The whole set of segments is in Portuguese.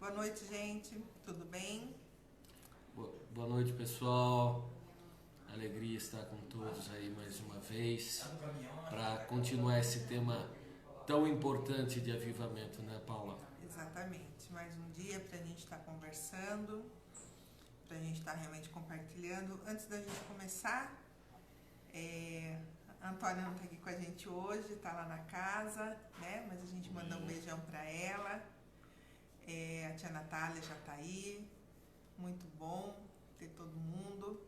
Boa noite, gente. Tudo bem? Boa noite, pessoal. Alegria estar com todos aí mais uma vez para continuar esse tema tão importante de avivamento, né, Paula? Exatamente. Mais um dia para a gente estar conversando, para a gente estar realmente compartilhando. Antes da gente começar, a Antônia não está aqui com a gente hoje, está lá na casa, né? Mas a gente manda um beijão para ela. A tia Natália já está aí. Muito bom ter todo mundo.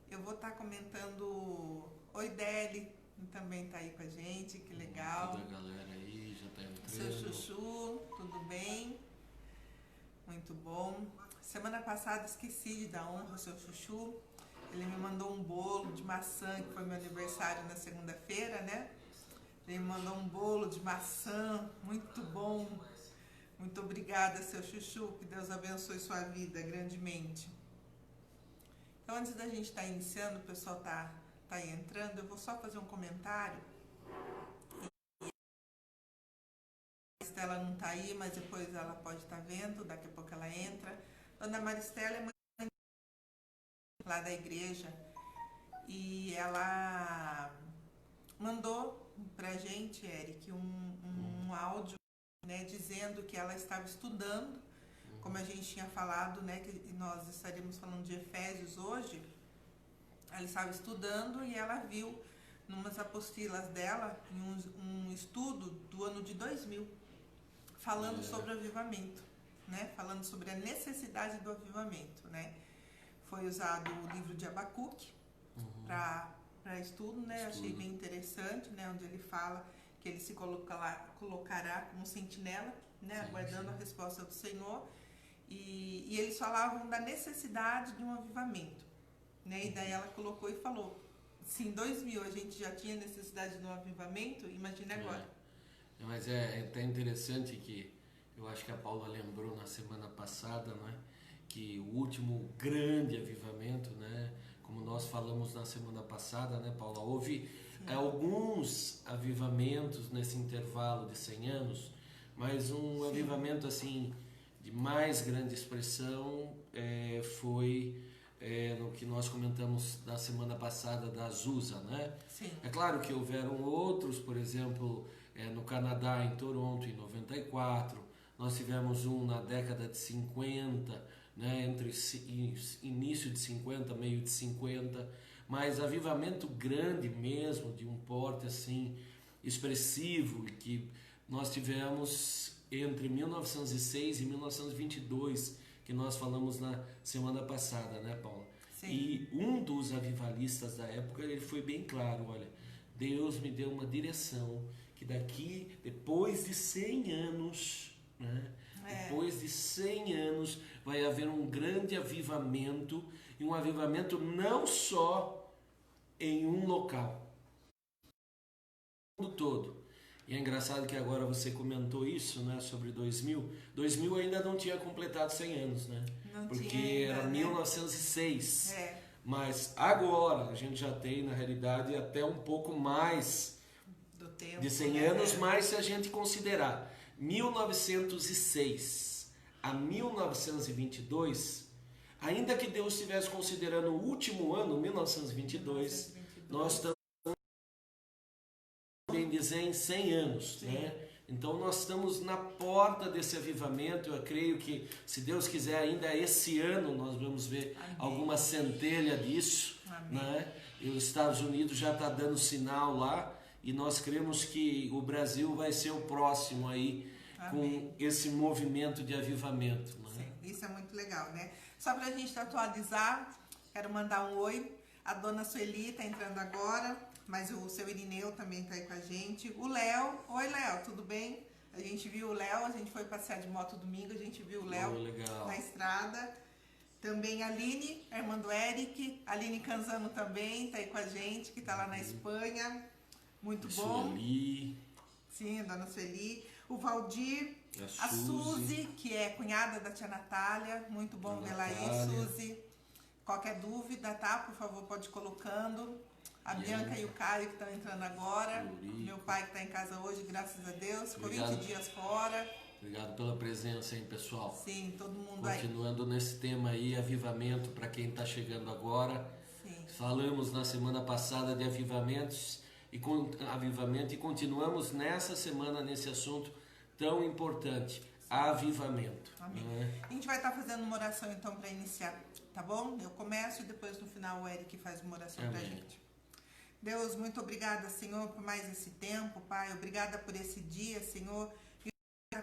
Eu vou estar comentando. Oi, Deli, também está aí com a gente, que legal. Toda a galera aí já está entrando. Seu Chuchu, tudo bem? Muito bom. Semana passada esqueci de dar honra ao seu Chuchu. Ele me mandou um bolo de maçã, que foi meu aniversário na segunda-feira, né? Ele me mandou um bolo de maçã, muito bom. Muito obrigada, seu Chuchu, que Deus abençoe sua vida grandemente. Então, antes da gente estar iniciando, o pessoal tá aí entrando, eu vou só fazer um comentário. A Maristela não está aí, mas depois ela pode estar vendo, daqui a pouco ela entra. Dona Maristela é mãe lá da igreja e ela mandou pra gente, Eric, um áudio, né, dizendo que ela estava estudando, como a gente tinha falado, né, que nós estaríamos falando de Efésios hoje. Ela estava estudando e ela viu numas apostilas dela, em um estudo do ano de 2000, falando sobre o avivamento, né, falando sobre a necessidade do avivamento, né. Foi usado o livro de Abacuque para estudo, né, achei bem interessante, né, onde ele fala que ele se colocará como sentinela, né, aguardando a resposta do Senhor, e eles falavam da necessidade de um avivamento, né, e daí ela colocou e falou, se em 2000 a gente já tinha necessidade de um avivamento, imagine agora. Mas é até interessante que eu acho que a Paula lembrou na semana passada, não é? Que o último grande avivamento, né, como nós falamos na semana passada, né, Paula, houve alguns avivamentos nesse intervalo de 100 anos, mas um avivamento assim de mais grande expressão foi no que nós comentamos na semana passada da Azusa, né? Sim. É claro que houveram outros, por exemplo, no Canadá, em Toronto, em 94, nós tivemos um na década de 50, né, entre início de 50, meio de 50, mas avivamento grande mesmo, de um porte assim expressivo, que nós tivemos entre 1906 e 1922, que nós falamos na semana passada, né, Paula? Sim. E um dos avivalistas da época, ele foi bem claro, olha, Deus me deu uma direção, que daqui, depois de 100 anos, né, depois de 100 anos, vai haver um grande avivamento, e um avivamento não só em um local, no mundo todo. E é engraçado que agora você comentou isso, né, sobre 2000. 2000 ainda não tinha completado 100 anos, né? Não porque tinha ainda, era né? 1906. Mas agora a gente já tem, na realidade, até um pouco mais Do tempo, de 100 né? anos, mas se a gente considerar 1906 a 1922, ainda que Deus estivesse considerando o último ano, 1922, nós estamos, bem dizer, em 100 anos, né? Então nós estamos na porta desse avivamento. Eu creio que, se Deus quiser, ainda esse ano nós vamos ver alguma centelha disso, né? E os Estados Unidos já está dando sinal lá, e nós cremos que o Brasil vai ser o próximo aí com esse movimento de avivamento, né? Sim, isso é muito legal, né? Só para a gente atualizar, quero mandar um oi. A dona Sueli está entrando agora, mas o seu Irineu também está aí com a gente. O Léo, oi Léo, tudo bem? A gente viu o Léo, a gente foi passear de moto domingo, a gente viu o Léo na estrada. Também a Aline, a irmã do Eric, a Aline Canzano também está aí com a gente, que está lá na Espanha. Muito bom. Sueli. Sim, a dona Sueli. O Valdir, a Suzy, que é cunhada da tia Natália. Muito bom vê-la aí, Suzy. Qualquer dúvida, tá? Por favor, pode ir colocando. A Bianca e o Caio, que estão entrando agora. Meu pai, que está em casa hoje, graças a Deus. Ficou 20 dias fora. Obrigado pela presença, hein, pessoal? Sim, todo mundo Continuando nesse tema aí, avivamento, para quem está chegando agora. Sim. Falamos na semana passada de avivamentos e continuamos nessa semana nesse assunto tão importante, avivamento. Amém. Né? A gente vai estar fazendo uma oração então para iniciar, tá bom? Eu começo e depois no final o Eric faz uma oração para a gente. Deus, muito obrigada, Senhor, por mais esse tempo, Pai. Obrigada por esse dia, Senhor.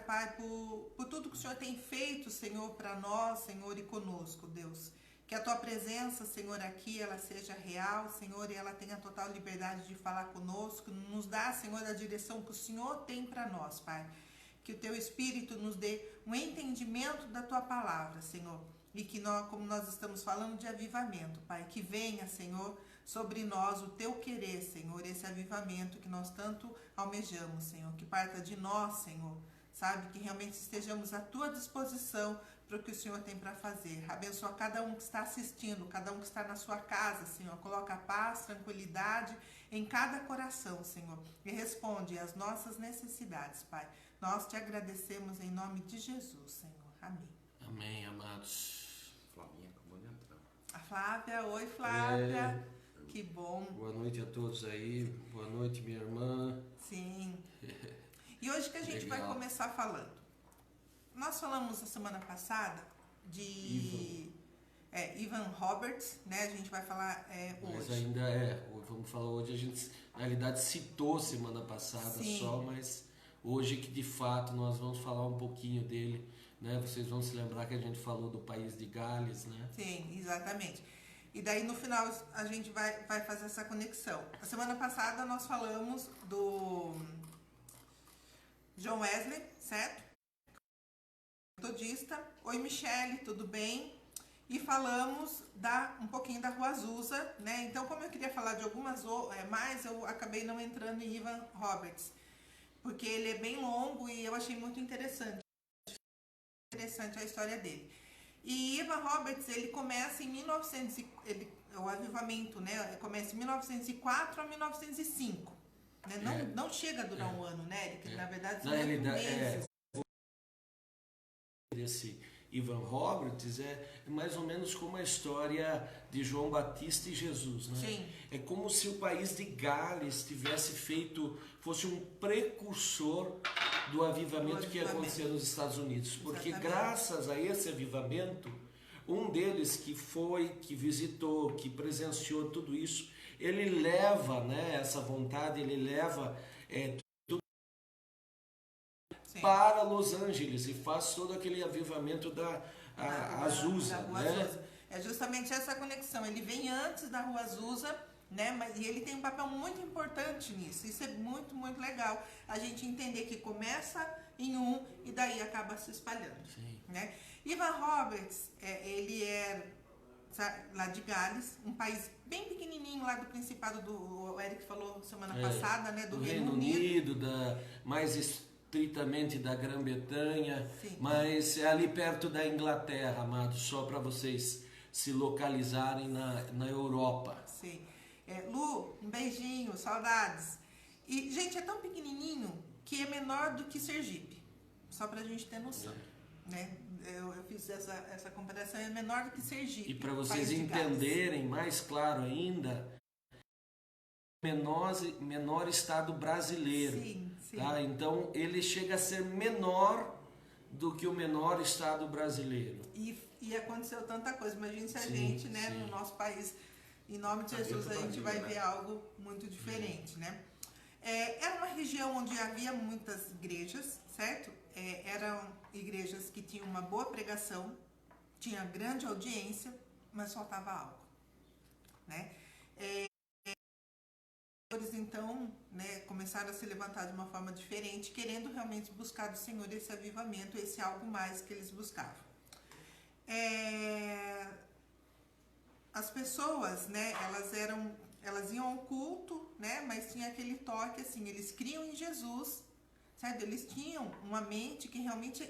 Pai, por tudo que o Senhor tem feito, Senhor, para nós, Senhor, e conosco, Deus. Que a Tua presença, Senhor, aqui, ela seja real, Senhor, e ela tenha total liberdade de falar conosco. Nos dá, Senhor, a direção que o Senhor tem para nós, Pai. Que o Teu Espírito nos dê um entendimento da Tua palavra, Senhor. E que nós, como nós estamos falando de avivamento, Pai, que venha, Senhor, sobre nós o Teu querer, Senhor, esse avivamento que nós tanto almejamos, Senhor. Que parta de nós, Senhor. Sabe, que realmente estejamos à Tua disposição para o que o Senhor tem para fazer. Abençoa cada um que está assistindo, cada um que está na sua casa, Senhor. Coloca paz, tranquilidade em cada coração, Senhor. E responde às nossas necessidades, Pai. Nós te agradecemos em nome de Jesus, Senhor. Amém. Amém, amados. Flavinha acabou de entrar. A Flávia, oi Flávia. Que bom. Boa noite a todos aí. Boa noite, minha irmã. Sim. E hoje que a gente vai começar falando. Nós falamos na semana passada de Ivan Roberts, né? A gente vai falar hoje. Mas ainda vamos falar hoje. A gente, na realidade, citou semana passada. Sim. Só, mas hoje que de fato nós vamos falar um pouquinho dele, né? Vocês vão se lembrar que a gente falou do país de Gales, né? Sim, exatamente. E daí no final a gente vai fazer essa conexão. A semana passada nós falamos do John Wesley, certo? Metodista. Oi, Michele, tudo bem? E falamos um pouquinho da Rua Azusa, né? Então, como eu queria falar de algumas mais, eu acabei não entrando em Ivan Roberts, porque ele é bem longo e eu achei muito interessante a história dele. E Ivan Roberts, ele começa em o avivamento, né? Começa em 1904 a 1905. Né? Não chega a durar um ano, né, Eric? Na verdade, são 8 meses. Esse Ivan Roberts é mais ou menos como a história de João Batista e Jesus, né? Sim. É como se o país de Gales fosse um precursor do avivamento que ia acontecer nos Estados Unidos. Porque graças a esse avivamento, um deles que visitou, que presenciou tudo isso, ele leva, né, essa vontade, ele leva tudo para Los Angeles e faz todo aquele avivamento da Azusa. Da Rua Azusa. É justamente essa conexão. Ele vem antes da Rua Azusa, né, e ele tem um papel muito importante nisso. Isso é muito, muito legal. A gente entender que começa em um e daí acaba se espalhando. Sim. Né? Ivan Roberts, ele é lá de Gales, um país bem pequenininho lá do Principado o Eric falou semana passada, né, do Reino Unido, mais estritamente da Grã-Bretanha, mas é ali perto da Inglaterra, amados, só para vocês se localizarem na Europa. Sim. Lu, um beijinho, saudades. E, gente, é tão pequenininho que é menor do que Sergipe, só para a gente ter noção. Né? Eu fiz essa comparação, é menor do que Sergipe. E para vocês entenderem mais claro ainda, menor estado brasileiro. Sim. Tá? Então ele chega a ser menor do que o menor estado brasileiro. E aconteceu tanta coisa. Imagine se a gente, né, no nosso país, em nome de Jesus, a gente vai ver algo muito diferente, né? Era uma região onde havia muitas igrejas, certo? Eram igrejas que tinham uma boa pregação, tinha grande audiência, mas faltava algo, né? Eles então, né, começaram a se levantar de uma forma diferente, querendo realmente buscar do Senhor esse avivamento, esse algo mais que eles buscavam. As pessoas, né, elas iam ao culto, né, mas tinha aquele toque assim, eles criam em Jesus, certo? Eles tinham uma mente que realmente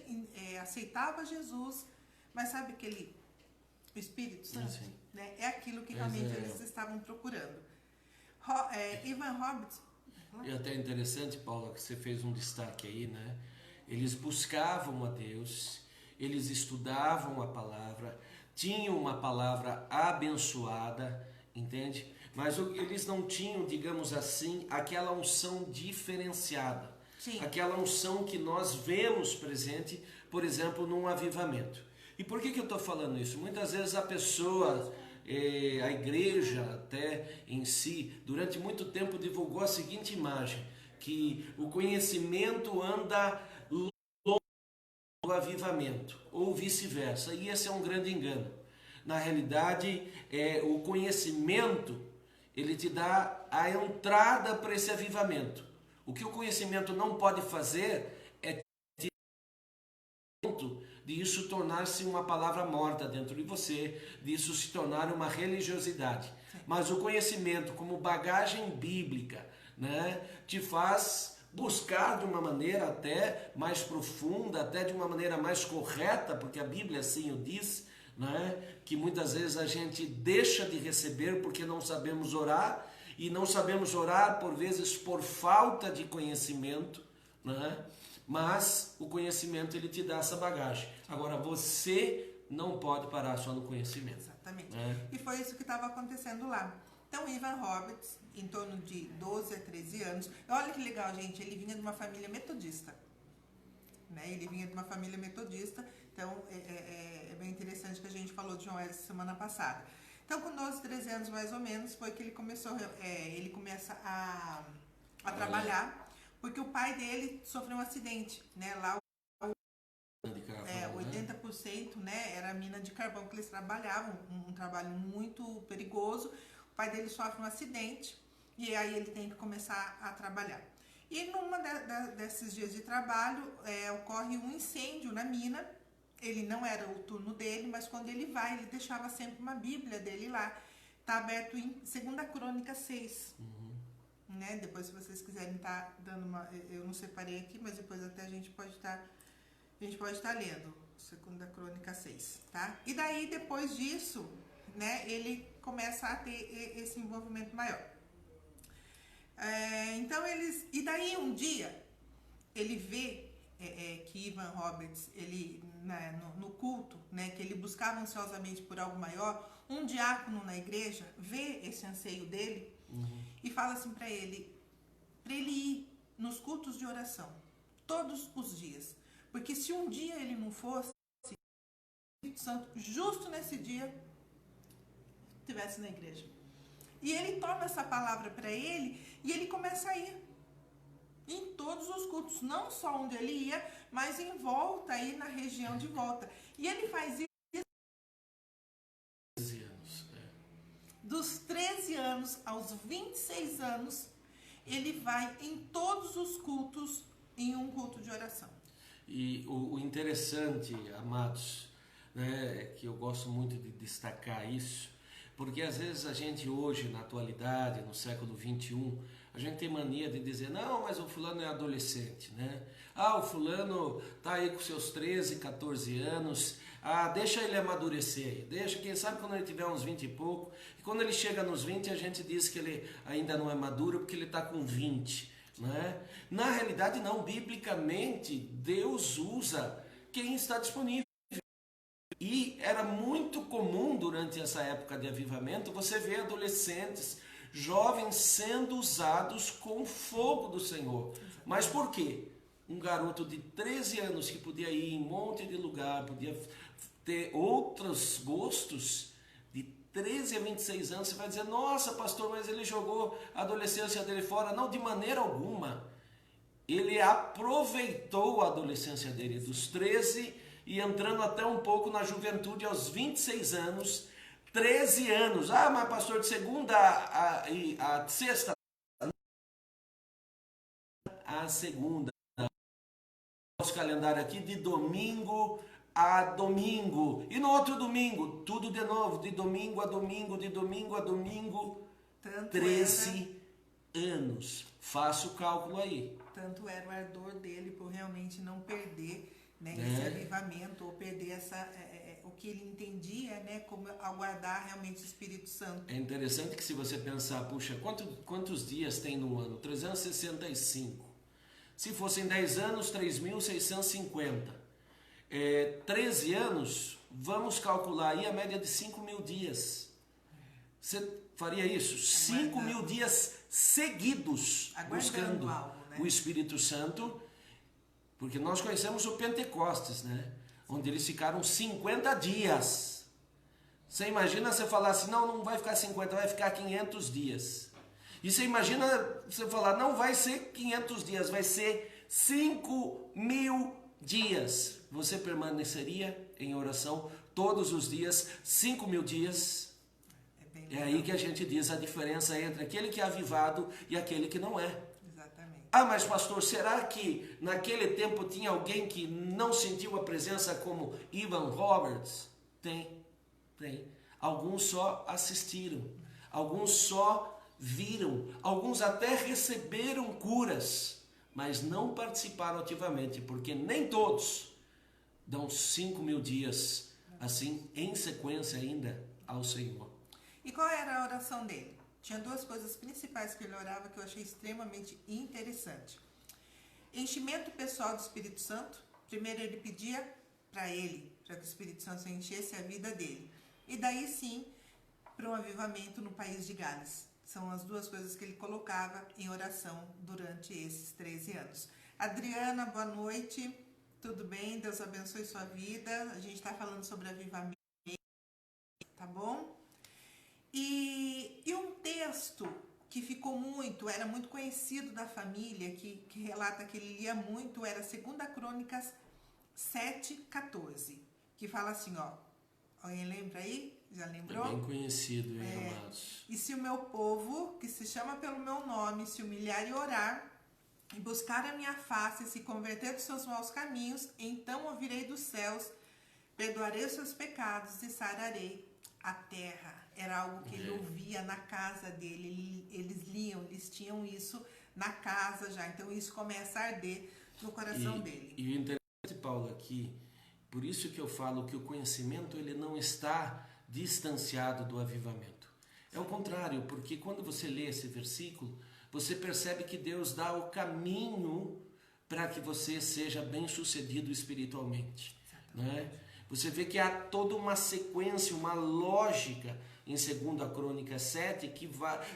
aceitava Jesus, mas sabe o Espírito Santo, né? É aquilo que realmente eles estavam procurando. Ivan Roberts. E até interessante, Paula, que você fez um destaque aí, né? Eles buscavam a Deus, eles estudavam a palavra, tinham uma palavra abençoada, entende? Mas eles não tinham, digamos assim, aquela unção diferenciada. Sim. Aquela unção que nós vemos presente, por exemplo, num avivamento. E por que eu estou falando isso? Muitas vezes a pessoa, a igreja até em si, durante muito tempo divulgou a seguinte imagem, que o conhecimento anda longe do avivamento, ou vice-versa, e esse é um grande engano. Na realidade, o conhecimento, ele te dá a entrada para esse avivamento. O que o conhecimento não pode fazer é de isso tornar-se uma palavra morta dentro de você, disso se tornar uma religiosidade. Mas o conhecimento como bagagem bíblica, né, te faz buscar de uma maneira até mais profunda, até de uma maneira mais correta, porque a Bíblia assim o diz, né, que muitas vezes a gente deixa de receber porque não sabemos orar, e não sabemos orar por vezes por falta de conhecimento, né? Mas o conhecimento ele te dá essa bagagem. Agora você não pode parar só no conhecimento. Exatamente. Né? E foi isso que estava acontecendo lá. Então, Ivan Roberts, em torno de 12 a 13 anos, olha que legal, gente, ele vinha de uma família metodista. Né? Ele vinha de uma família metodista, então é bem interessante que a gente falou de John Wesley semana passada. Então, com 12, 13 anos mais ou menos, foi que ele começou, ele começa a trabalhar, porque o pai dele sofreu um acidente, né? Lá 80%, né, era a mina de carvão que eles trabalhavam, um trabalho muito perigoso. O pai dele sofre um acidente e aí ele tem que começar a trabalhar. E numa desses dias de trabalho, ocorre um incêndio na mina. Ele não era o turno dele, mas quando ele vai, ele deixava sempre uma Bíblia dele lá. Está aberto em 2 Crônicas 6. Né? Depois, se vocês quiserem estar dando uma... Eu não separei aqui, mas depois até a gente pode estar lendo. 2 Crônicas 6, tá? E daí, depois disso, né, ele começa a ter esse envolvimento maior. Então, e daí, um dia, ele vê que Ivan Roberts, ele, né, no culto, né, que ele buscava ansiosamente por algo maior, um diácono na igreja vê esse anseio dele e fala assim para ele ir nos cultos de oração, todos os dias. Porque se um dia ele não fosse, o Espírito Santo, justo nesse dia, estivesse na igreja. E ele toma essa palavra para ele e ele começa a ir em todos os cultos, não só onde ele ia, mas em volta, aí na região de volta. E ele faz isso 13 anos. Dos 13 anos aos 26 anos, ele vai em todos os cultos, em um culto de oração. E o interessante, amados, né, é que eu gosto muito de destacar isso, porque às vezes a gente hoje, na atualidade, no século 21, a gente tem mania de dizer, não, mas o fulano é adolescente, né? Ah, o fulano tá aí com seus 13, 14 anos, deixa ele amadurecer, deixa, quem sabe quando ele tiver uns 20 e pouco, e quando ele chega nos 20 a gente diz que ele ainda não é maduro porque ele está com 20, né? Na realidade não, biblicamente Deus usa quem está disponível. E era muito comum durante essa época de avivamento você ver adolescentes, jovens sendo usados com fogo do Senhor. Mas por quê? Um garoto de 13 anos que podia ir em um monte de lugar, podia ter outros gostos, de 13 a 26 anos, você vai dizer, nossa pastor, mas ele jogou a adolescência dele fora. Não, de maneira alguma. Ele aproveitou a adolescência dele, dos 13 e entrando até um pouco na juventude aos 26 anos, 13 anos. Mas pastor, de segunda a sexta, a segunda, nosso calendário aqui, de domingo a domingo, e no outro domingo, tudo de novo, de domingo a domingo, de domingo a domingo, Tanto 13 anos. Faça o cálculo aí. Tanto era o ardor dele por realmente não perder, né, esse avivamento, ou perder o que ele entendia, né, como aguardar realmente o Espírito Santo. É interessante que se você pensar, puxa, quantos dias tem no ano? 365. Se fossem 10 anos, 3.650. 13 anos, vamos calcular aí a média de 5.000 dias. Você faria isso? 5.000 dias seguidos buscando algo, né? o Espírito Santo, porque nós conhecemos o Pentecostes, né? Onde eles ficaram 50 dias. Você imagina você falar assim, não vai ficar 50, vai ficar 500 dias. E você imagina você falar, não vai ser 500 dias, vai ser 5.000 dias. Você permaneceria em oração todos os dias, 5.000 dias? É aí que a gente diz a diferença entre aquele que é avivado e aquele que não é. Exatamente. Ah, mas pastor, será que naquele tempo tinha alguém que não sentiu a presença como Evan Roberts? Tem. Alguns só assistiram, alguns só viram, alguns até receberam curas, mas não participaram ativamente, porque nem todos dão 5.000 dias assim em sequência ainda ao Senhor. E qual era a oração dele? Tinha duas coisas principais que ele orava que eu achei extremamente interessante. Enchimento pessoal do Espírito Santo. Primeiro ele pedia para que o Espírito Santo enchesse a vida dele. E daí sim, para um avivamento no país de Gales. São as duas coisas que ele colocava em oração durante esses 13 anos. Adriana, boa noite. Tudo bem? Deus abençoe sua vida. A gente está falando sobre avivamento, tá bom? E um texto que ficou era muito conhecido da família, que relata que ele lia muito, era 2 Crônicas 7:14, que fala assim, ó. Alguém lembra aí? Já lembrou? É bem conhecido, amados. E se o meu povo, que se chama pelo meu nome, se humilhar e orar, e buscar a minha face, e se converter dos seus maus caminhos, então ouvirei dos céus, perdoarei os seus pecados e sararei a terra. Era algo que ele ouvia na casa dele, eles liam, eles tinham isso na casa já, então isso começa a arder no coração dele. E o interessante, Paulo, aqui, por isso que eu falo que o conhecimento ele não está distanciado do avivamento. É o contrário, porque quando você lê esse versículo, você percebe que Deus dá o caminho para que você seja bem-sucedido espiritualmente. Né? Você vê que há toda uma sequência, uma lógica em 2 Crônicas 7, que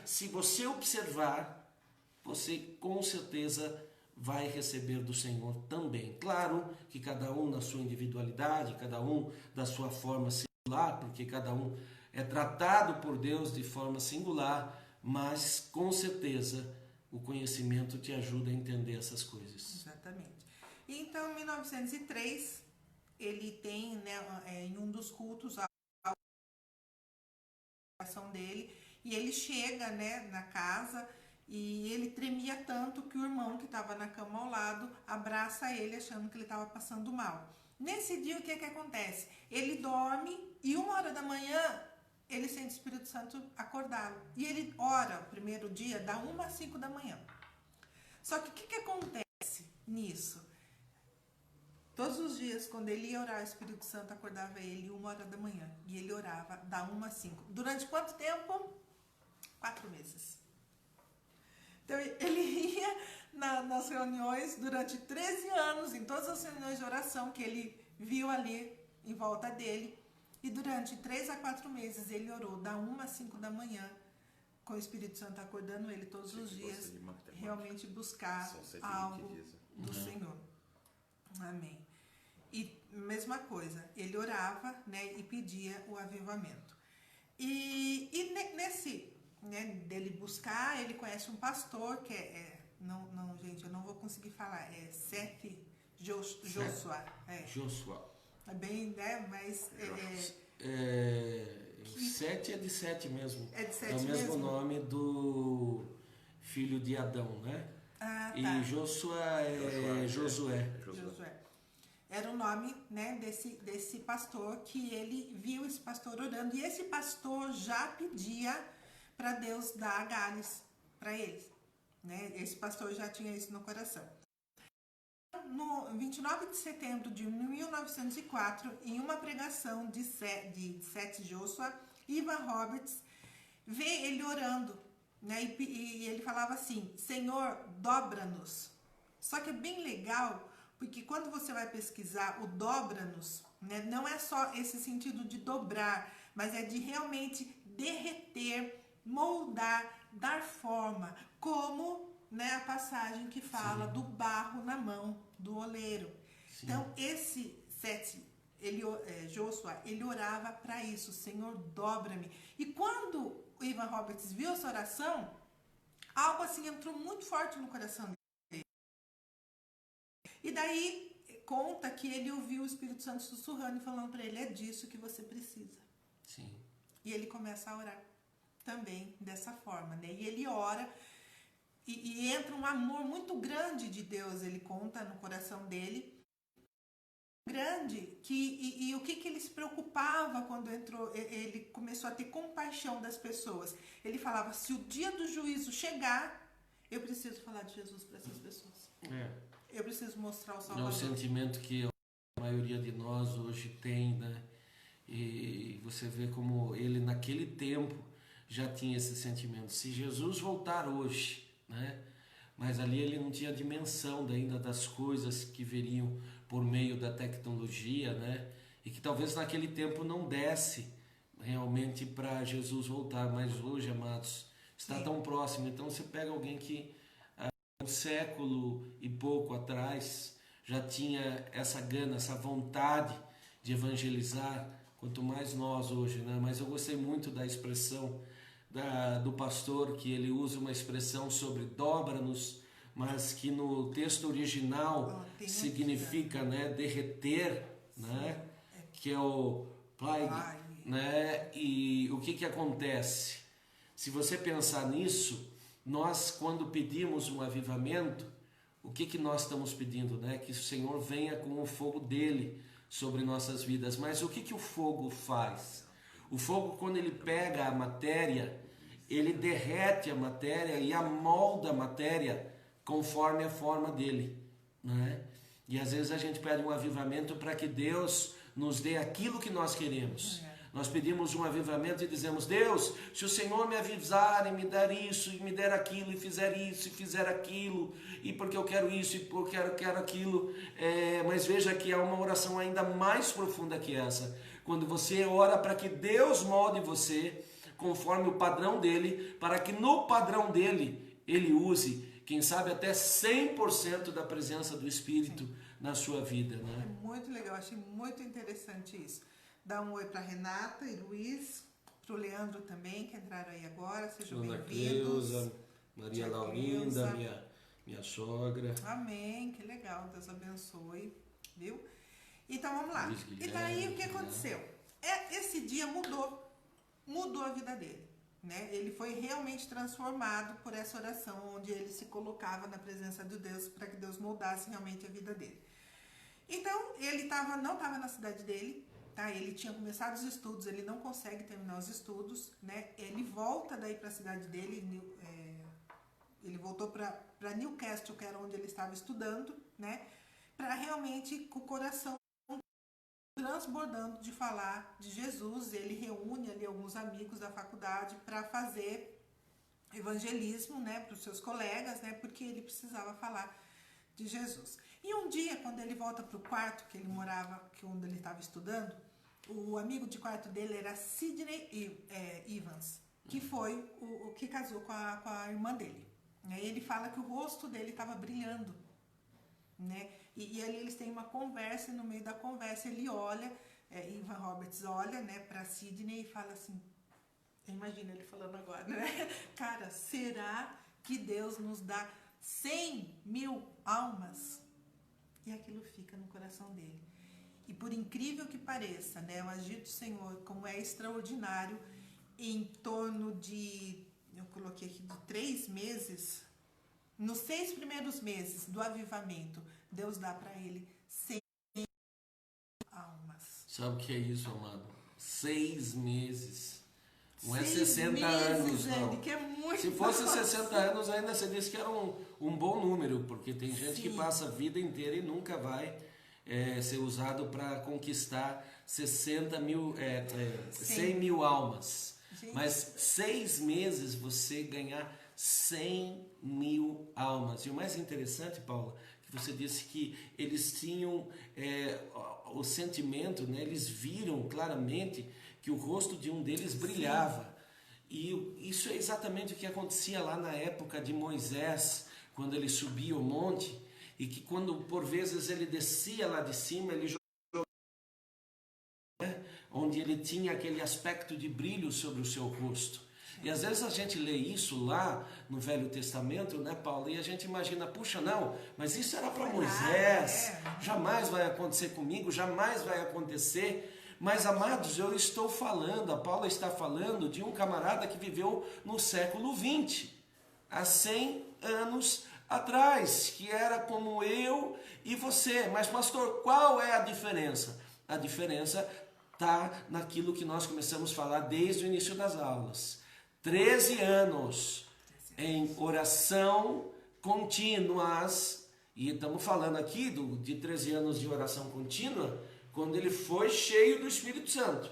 se você observar, você com certeza vai receber do Senhor também. Claro que cada um na sua individualidade, cada um da sua forma singular, porque cada um é tratado por Deus de forma singular, mas com certeza o conhecimento te ajuda a entender essas coisas. Exatamente. E então, em 1903, ele tem, em um dos cultos, a oração dele, e ele chega, na casa, e ele tremia tanto que o irmão que estava na cama ao lado abraça ele achando que ele estava passando mal. Nesse dia, o que acontece? Ele dorme e 1h da manhã ele sente o Espírito Santo acordá-lo. E ele ora o primeiro dia, da 1 às 5 da manhã. Só que o que acontece nisso? Todos os dias, quando ele ia orar, o Espírito Santo acordava ele 1h da manhã. E ele orava da 1 às 5. Durante quanto tempo? 4 meses. Então, ele ia nas reuniões durante 13 anos, em todas as reuniões de oração que ele viu ali em volta dele. E durante 3 a 4 meses, ele orou da 1 às 5 da manhã, com o Espírito Santo acordando ele todos os dias, realmente buscar algo do Senhor. Amém. E mesma coisa, ele orava, e pedia o avivamento. E nesse, dele buscar, ele conhece um pastor que não, gente, eu não vou conseguir falar, é Seth Joshua. Joshua. É bem, mas... Sete é de Sete mesmo. É de Sete mesmo. É o mesmo mesmo? nome do filho de Adão, né? Ah, tá. E Joshua é Josué. Era o nome, desse pastor, que ele viu esse pastor orando. E esse pastor já pedia para Deus dar Gales para eles. Esse pastor já tinha isso no coração. No 29 de setembro de 1904, em uma pregação de Seth Joshua, Evan Roberts vê ele orando, e ele falava assim: Senhor, dobra-nos Só que é bem legal, porque quando você vai pesquisar o dobra-nos, né, não é só esse sentido de dobrar, mas é de realmente derreter, moldar, dar forma, como, né, a passagem que fala do barro na mão do oleiro. Sim. Então, esse 7, Josué, ele orava para isso, Senhor, dobra-me. E quando o Ivan Roberts viu essa oração, algo assim entrou muito forte no coração dele. E daí conta que ele ouviu o Espírito Santo sussurrando e falando para ele, é disso que você precisa. Sim. E ele começa a orar também dessa forma, né? E ele ora e entra um amor muito grande de Deus, ele conta no coração dele, grande, e o que ele se preocupava quando entrou, ele começou a ter compaixão das pessoas. Ele falava, se o dia do juízo chegar, eu preciso falar de Jesus para essas pessoas. Eu preciso mostrar o Salvador. É o sentimento que a maioria de nós hoje tem, né? E você vê como ele naquele tempo já tinha esse sentimento. Se Jesus voltar hoje, né? Mas ali ele não tinha dimensão ainda das coisas que viriam por meio da tecnologia, né? E que talvez naquele tempo não desse realmente para Jesus voltar, mas hoje, amados, está tão próximo. Então você pega alguém que um século e pouco atrás já tinha essa gana, essa vontade de evangelizar, quanto mais nós hoje, né? Mas eu gostei muito da expressão do pastor, que ele usa uma expressão sobre dobra-nos, mas que no texto original significa, né, derreter, né, que é o plague, né? E o que acontece? Se você pensar nisso, nós quando pedimos um avivamento, o que nós estamos pedindo, né? Que o Senhor venha com o fogo dele sobre nossas vidas. Mas o que o fogo faz? O fogo, quando ele pega a matéria, ele derrete a matéria e amolda a matéria conforme a forma dele, né? E às vezes a gente pede um avivamento para que Deus nos dê aquilo que nós queremos. Nós pedimos um avivamento e dizemos, Deus, se o Senhor me avisar e me der isso, e me der aquilo, e fizer isso, e fizer aquilo, e porque eu quero isso, e porque eu quero aquilo. Mas veja que há uma oração ainda mais profunda que essa. Quando você ora para que Deus molde você conforme o padrão dele, para que no padrão dele, ele use, quem sabe até 100% da presença do Espírito na sua vida, né? É muito legal, achei muito interessante isso. Dá um oi para Renata e Luiz, para o Leandro também, que entraram aí agora, sejam bem-vindos. Cleusa, Maria Laurinda, minha sogra. Amém, que legal, Deus abençoe, viu? Então vamos lá. E daí o que aconteceu? Esse dia mudou a vida dele, né? Ele foi realmente transformado por essa oração, onde ele se colocava na presença de Deus para que Deus moldasse realmente a vida dele. Então, ele não estava na cidade dele, tá? Ele tinha começado os estudos, ele não consegue terminar os estudos, né? Ele volta daí para a cidade dele, ele voltou para Newcastle, que era onde ele estava estudando, né? Para realmente, com o coração transbordando de falar de Jesus. Ele reúne ali alguns amigos da faculdade para fazer evangelismo, né, para os seus colegas, né, porque ele precisava falar de Jesus. E um dia, quando ele volta para o quarto que ele morava, onde ele estava estudando, o amigo de quarto dele era Sidney Evans, que foi o que casou com a irmã dele. Aí ele fala que o rosto dele estava brilhando, né? E ali eles têm uma conversa, e no meio da conversa ele olha, Ivan Roberts olha, né, para Sidney e fala assim, imagina ele falando agora, né? Cara, será que Deus nos dá 100.000 almas? E aquilo fica no coração dele. E por incrível que pareça, né, o agir do Senhor, como é extraordinário, em torno de, eu coloquei aqui, de 3 meses, nos 6 primeiros meses do avivamento, Deus dá para ele 100 almas. Sabe o que é isso, amado? 6 meses. Não é 60 anos, não. Que é muito. Se fosse 60 anos, ainda você disse que era um bom número, porque tem gente que passa a vida inteira e nunca vai ser usado para conquistar 100.000 almas. Gente. Mas 6 meses você ganhar 100.000 almas. E o mais interessante, Paula, você disse que eles tinham o sentimento, né? Eles viram claramente que o rosto de um deles brilhava. E isso é exatamente o que acontecia lá na época de Moisés, quando ele subia o monte, e que quando por vezes ele descia lá de cima, ele jogava, né? Onde ele tinha aquele aspecto de brilho sobre o seu rosto. E às vezes a gente lê isso lá no Velho Testamento, né, Paulo? E a gente imagina, puxa, não, mas isso era para Moisés, jamais vai acontecer comigo, jamais vai acontecer. Mas, amados, eu estou falando, a Paula está falando de um camarada que viveu no século 20, há 100 anos atrás, que era como eu e você. Mas, pastor, qual é a diferença? A diferença está naquilo que nós começamos a falar desde o início das aulas. 13 anos em oração contínuas, e estamos falando aqui de 13 anos de oração contínua, quando ele foi cheio do Espírito Santo.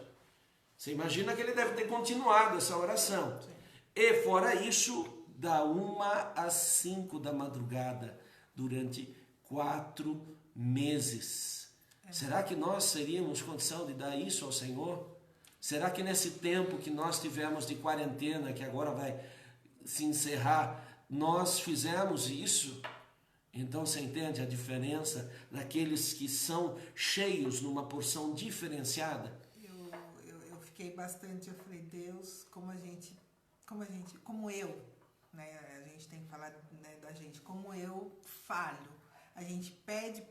Você imagina que ele deve ter continuado essa oração. Sim. E fora isso, da 1 às 5 da madrugada, durante 4 meses. Será que nós teríamos condição de dar isso ao Senhor? Será que nesse tempo que nós tivemos de quarentena, que agora vai se encerrar, nós fizemos isso? Então você entende a diferença daqueles que são cheios numa porção diferenciada? Eu fiquei bastante, eu falei, Deus, como eu, né? A gente tem que falar, né, da gente, como eu falho. A gente pede,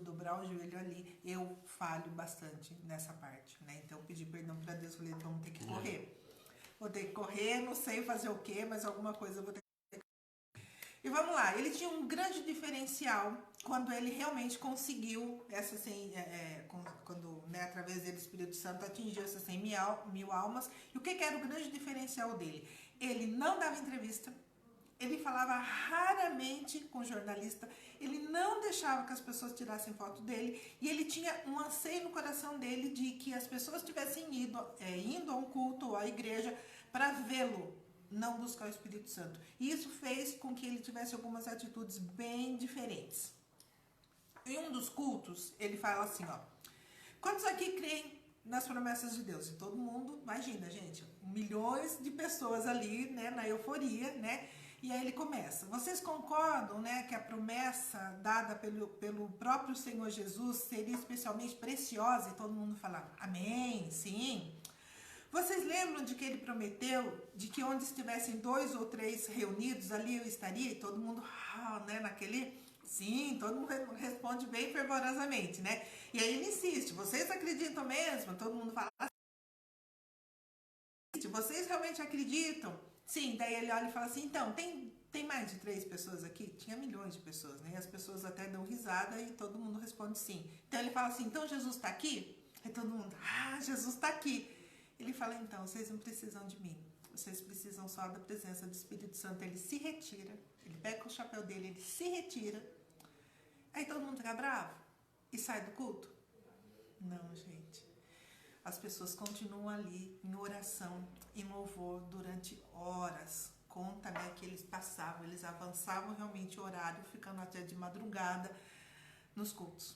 dobrar o joelho ali, eu falho bastante nessa parte, né? Então eu pedi perdão para Deus, falei, vamos ter que correr. Vou ter que correr, não sei fazer o quê, mas alguma coisa eu vou ter que. E vamos lá, ele tinha um grande diferencial quando ele realmente conseguiu essa quando, né, através dele o Espírito Santo atingiu essas 100 mil almas. E o que era o grande diferencial dele? Ele não dava entrevista, ele falava raramente com jornalista, ele não deixava que as pessoas tirassem foto dele, e ele tinha um anseio no coração dele de que as pessoas tivessem indo a um culto ou à igreja para vê-lo, não buscar o Espírito Santo. E isso fez com que ele tivesse algumas atitudes bem diferentes. Em um dos cultos, ele fala assim, ó, quantos aqui creem nas promessas de Deus? E todo mundo, imagina, gente, milhões de pessoas ali, né, na euforia, né? E aí ele começa, vocês concordam, né, que a promessa dada pelo próprio Senhor Jesus seria especialmente preciosa? E todo mundo fala, amém, sim. Vocês lembram de que ele prometeu de que onde estivessem 2 ou 3 reunidos, ali eu estaria? E todo mundo, né, naquele, sim, todo mundo responde bem fervorosamente, né? E aí ele insiste, vocês acreditam mesmo? Todo mundo fala, vocês realmente acreditam? Sim, daí ele olha e fala assim, então, tem mais de 3 pessoas aqui? Tinha milhões de pessoas, né? E as pessoas até dão risada e todo mundo responde sim. Então ele fala assim, então Jesus está aqui? Aí todo mundo, Jesus está aqui. Ele fala, então, vocês não precisam de mim. Vocês precisam só da presença do Espírito Santo. Ele se retira, ele pega o chapéu dele, ele se retira. Aí todo mundo fica bravo e sai do culto? Não, gente. As pessoas continuam ali em oração, em louvor, durante horas. Conta, né, que eles passavam, eles avançavam realmente o horário, ficando até de madrugada nos cultos.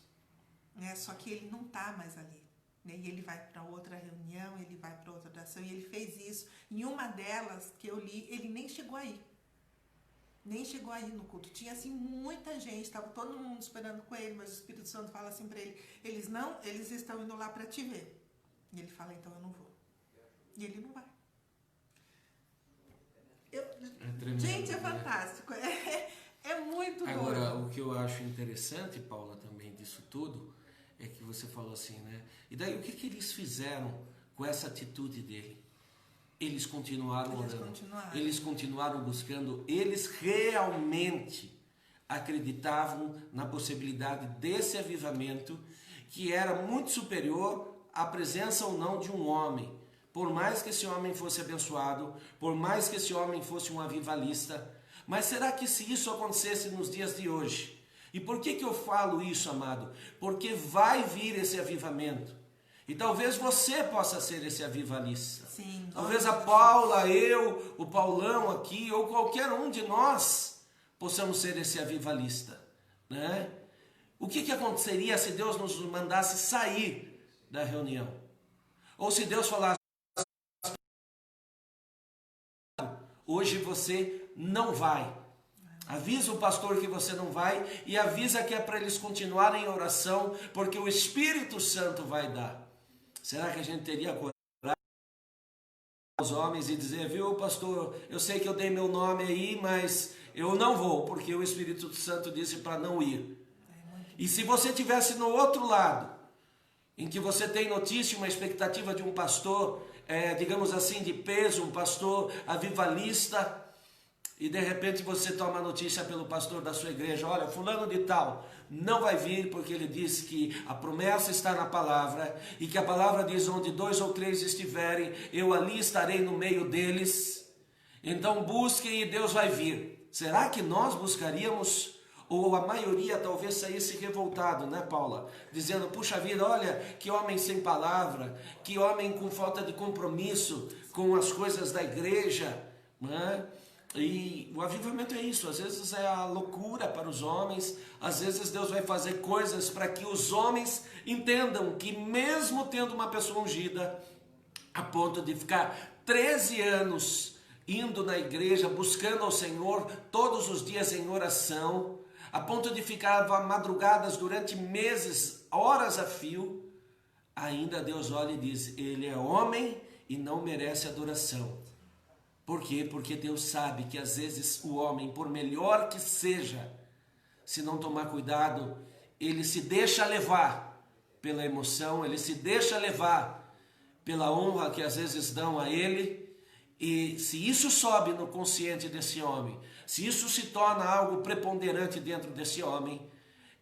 Né? Só que ele não está mais ali. Né? E ele vai para outra reunião, ele vai para outra oração, e ele fez isso. Em uma delas que eu li, ele nem chegou aí. Nem chegou aí no culto. Tinha assim muita gente, estava todo mundo esperando com ele, mas o Espírito Santo fala assim para ele, eles estão indo lá para te ver. E ele fala, então eu não vou. E ele não vai. Gente, é fantástico. É muito bom. Agora, o que eu acho interessante, Paula, também disso tudo, é que você falou assim, né? E daí, o que eles fizeram com essa atitude dele? Eles continuaram orando. Eles continuaram buscando. Eles realmente acreditavam na possibilidade desse avivamento, que era muito superior à presença ou não de um homem. Por mais que esse homem fosse abençoado, por mais que esse homem fosse um avivalista. Mas será que se isso acontecesse nos dias de hoje? E por que eu falo isso, amado? Porque vai vir esse avivamento. E talvez você possa ser esse avivalista. Sim, talvez a Paula, eu, o Paulão aqui, ou qualquer um de nós, possamos ser esse avivalista, né? O que aconteceria se Deus nos mandasse sair da reunião? Ou se Deus falasse, hoje você não vai. Avisa o pastor que você não vai e avisa que é para eles continuarem em oração, porque o Espírito Santo vai dar. Será que a gente teria coragem aos homens e dizer, viu, pastor, eu sei que eu dei meu nome aí, mas eu não vou, porque o Espírito Santo disse para não ir. E se você estivesse no outro lado, em que você tem notícia, uma expectativa de um pastor, digamos assim, de peso, um pastor avivalista, e de repente você toma notícia pelo pastor da sua igreja, olha, fulano de tal não vai vir porque ele disse que a promessa está na palavra e que a palavra diz onde 2 ou 3 estiverem, eu ali estarei no meio deles, então busquem e Deus vai vir. Será que nós buscaríamos? Ou a maioria talvez saísse revoltado, né, Paula? Dizendo, puxa vida, olha, que homem sem palavra, que homem com falta de compromisso com as coisas da igreja, né? E o avivamento é isso, às vezes é a loucura para os homens, às vezes Deus vai fazer coisas para que os homens entendam que mesmo tendo uma pessoa ungida, a ponto de ficar 13 anos indo na igreja, buscando ao Senhor todos os dias em oração, a ponto de ficar madrugadas durante meses, horas a fio, ainda Deus olha e diz, ele é homem e não merece adoração. Por quê? Porque Deus sabe que às vezes o homem, por melhor que seja, se não tomar cuidado, ele se deixa levar pela emoção, ele se deixa levar pela honra que às vezes dão a ele, e se isso sobe no consciente desse homem, se isso se torna algo preponderante dentro desse homem,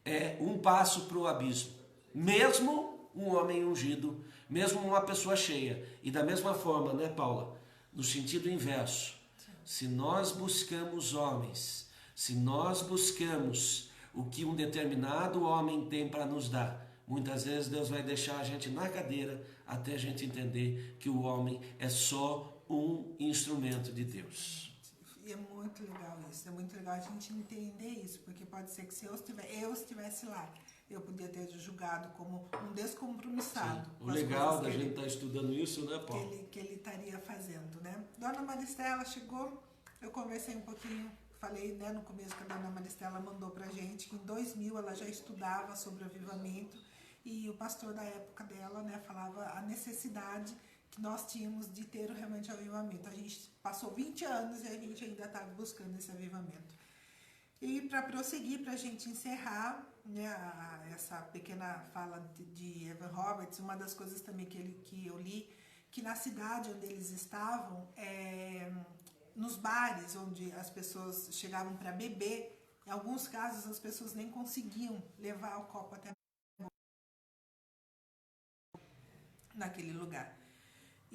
é um passo para o abismo. Mesmo um homem ungido, mesmo uma pessoa cheia. E da mesma forma, né, Paula? No sentido inverso, se nós buscamos homens, se nós buscamos o que um determinado homem tem para nos dar, muitas vezes Deus vai deixar a gente na cadeira até a gente entender que o homem é só um instrumento de Deus. E é muito legal isso, é muito legal a gente entender isso, porque pode ser que se eu estivesse lá, eu podia ter julgado como um descompromissado. O legal da gente estar estudando isso, né, Paulo? Que ele estaria fazendo, né? Dona Maristela chegou, eu conversei um pouquinho, falei, né, no começo que a Dona Maristela mandou pra gente que em 2000 ela já estudava sobre avivamento e o pastor da época dela, né, falava a necessidade que nós tínhamos de ter realmente o avivamento. A gente passou 20 anos e a gente ainda está buscando esse avivamento. E para prosseguir, para a gente encerrar, né, essa pequena fala de Evan Roberts, uma das coisas também que eu li, que na cidade onde eles estavam, nos bares onde as pessoas chegavam para beber, em alguns casos as pessoas nem conseguiam levar o copo até naquele lugar.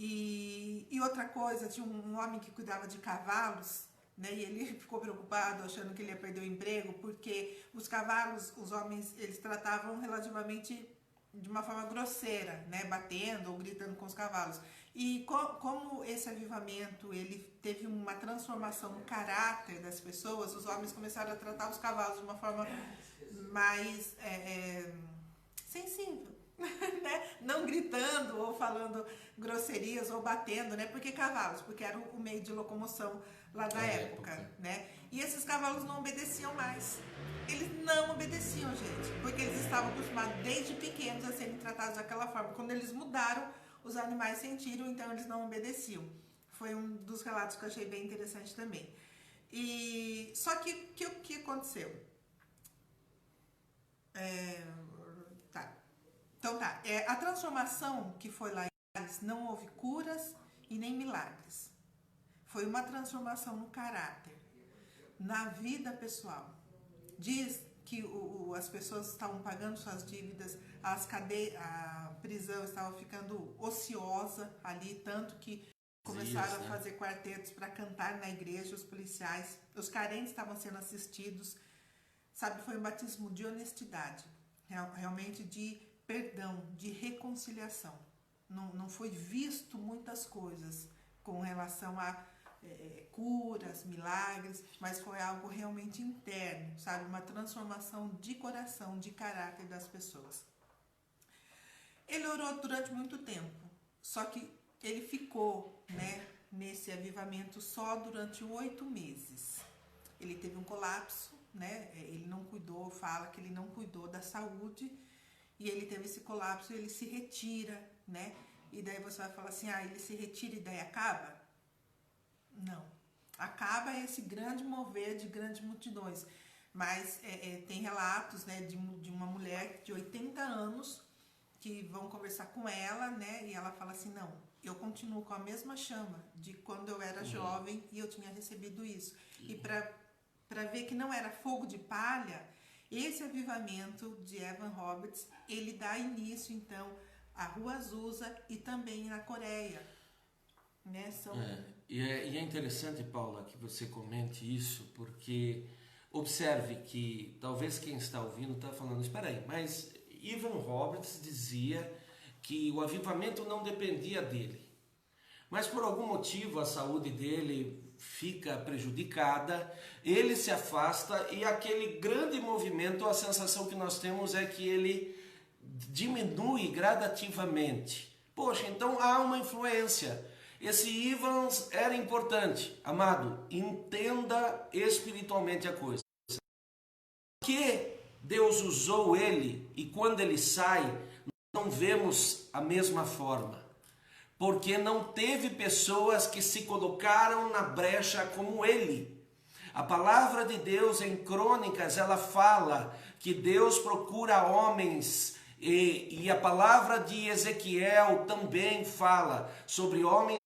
E outra coisa, tinha um homem que cuidava de cavalos, né, e ele ficou preocupado, achando que ele ia perder o emprego, porque os cavalos, os homens, eles tratavam relativamente de uma forma grosseira, né, batendo ou gritando com os cavalos. E como esse avivamento, ele teve uma transformação no caráter das pessoas, os homens começaram a tratar os cavalos de uma forma mais sensível. Né? Não gritando ou falando grosserias ou batendo, né? Porque cavalos, porque era o meio de locomoção lá da época, né? E esses cavalos não obedeciam mais. Eles não obedeciam, gente, porque eles estavam acostumados desde pequenos a serem tratados daquela forma. Quando eles mudaram, os animais sentiram, então eles não obedeciam. Foi um dos relatos que eu achei bem interessante também. E só que o que aconteceu? Então tá, a transformação que foi lá em Gales, não houve curas e nem milagres. Foi uma transformação no caráter, na vida pessoal. Diz que as pessoas estavam pagando suas dívidas, a prisão estava ficando ociosa ali, tanto que começaram a fazer quartetos para cantar na igreja, os policiais, os carentes estavam sendo assistidos. Sabe, foi um batismo de honestidade, realmente de perdão, de reconciliação. Não foi visto muitas coisas com relação a curas, milagres, mas foi algo realmente interno, sabe? Uma transformação de coração, de caráter das pessoas. Ele orou durante muito tempo, só que ele ficou, né, nesse avivamento só durante 8 meses. Ele teve um colapso, né? Ele não cuidou, fala que ele não cuidou da saúde, e ele teve esse colapso, ele se retira, né? E daí você vai falar assim, ele se retira e daí acaba? Não. Acaba esse grande mover de grandes multidões. Mas tem relatos, né, de uma mulher de 80 anos que vão conversar com ela, né? E ela fala assim, não, eu continuo com a mesma chama de quando eu era jovem e eu tinha recebido isso. E para ver que não era fogo de palha, esse avivamento de Evan Roberts, ele dá início, então, à Rua Azusa e também na Coreia. Né? E é interessante, Paula, que você comente isso, porque observe que talvez quem está ouvindo está falando, espera aí, mas Evan Roberts dizia que o avivamento não dependia dele. Mas por algum motivo a saúde dele fica prejudicada, ele se afasta e aquele grande movimento, a sensação que nós temos é que ele diminui gradativamente. Poxa, então há uma influência. Esse Evans era importante. Amado, entenda espiritualmente a coisa. Que Deus usou ele e quando ele sai, não vemos a mesma forma. Porque não teve pessoas que se colocaram na brecha como ele. A palavra de Deus em Crônicas, ela fala que Deus procura homens, e a palavra de Ezequiel também fala sobre homens.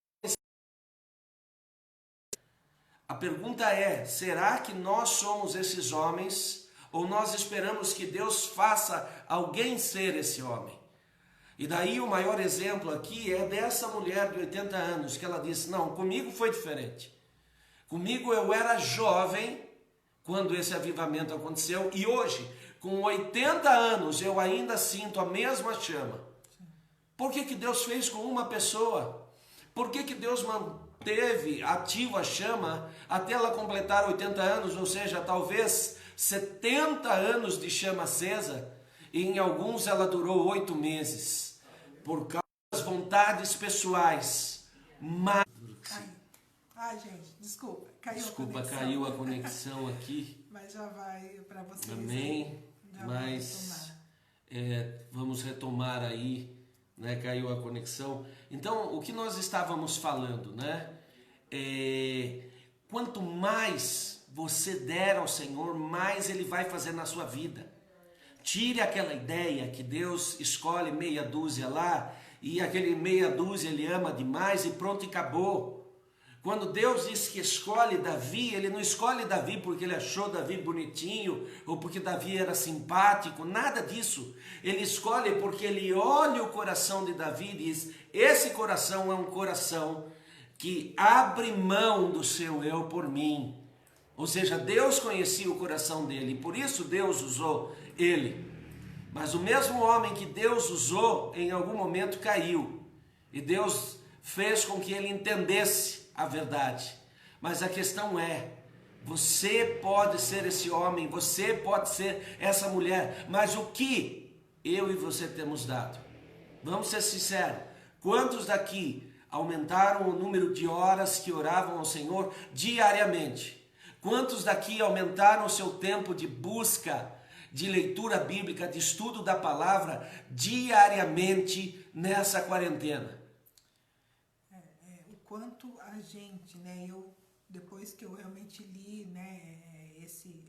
A pergunta é, será que nós somos esses homens? Ou nós esperamos que Deus faça alguém ser esse homem? E daí o maior exemplo aqui é dessa mulher de 80 anos, que ela disse, não, comigo foi diferente. Comigo eu era jovem quando esse avivamento aconteceu e hoje, com 80 anos, eu ainda sinto a mesma chama. Por que Deus fez com uma pessoa? Por que Deus manteve ativa a chama até ela completar 80 anos, ou seja, talvez 70 anos de chama acesa, e em alguns ela durou 8 meses, por causa das vontades pessoais. Mas... gente, desculpa. Caiu a conexão aqui. Mas já vai para vocês. Amém. Mas vamos retomar aí, né? Caiu a conexão. Então, o que nós estávamos falando, né? Quanto mais você der ao Senhor, mais Ele vai fazer na sua vida. Tire aquela ideia que Deus escolhe meia dúzia lá e aquele meia dúzia Ele ama demais e pronto, e acabou. Quando Deus diz que escolhe Davi, Ele não escolhe Davi porque Ele achou Davi bonitinho ou porque Davi era simpático, nada disso. Ele escolhe porque Ele olha o coração de Davi e diz, esse coração é um coração que abre mão do seu eu por mim. Ou seja, Deus conhecia o coração dele, e por isso Deus usou ele. Mas o mesmo homem que Deus usou, em algum momento caiu. E Deus fez com que ele entendesse a verdade. Mas a questão é, você pode ser esse homem, você pode ser essa mulher, mas o que eu e você temos dado? Vamos ser sinceros, quantos daqui aumentaram o número de horas que oravam ao Senhor diariamente? Quantos daqui aumentaram o seu tempo de busca, de leitura bíblica, de estudo da palavra diariamente nessa quarentena? O quanto a gente, né, depois que eu realmente li, né, esse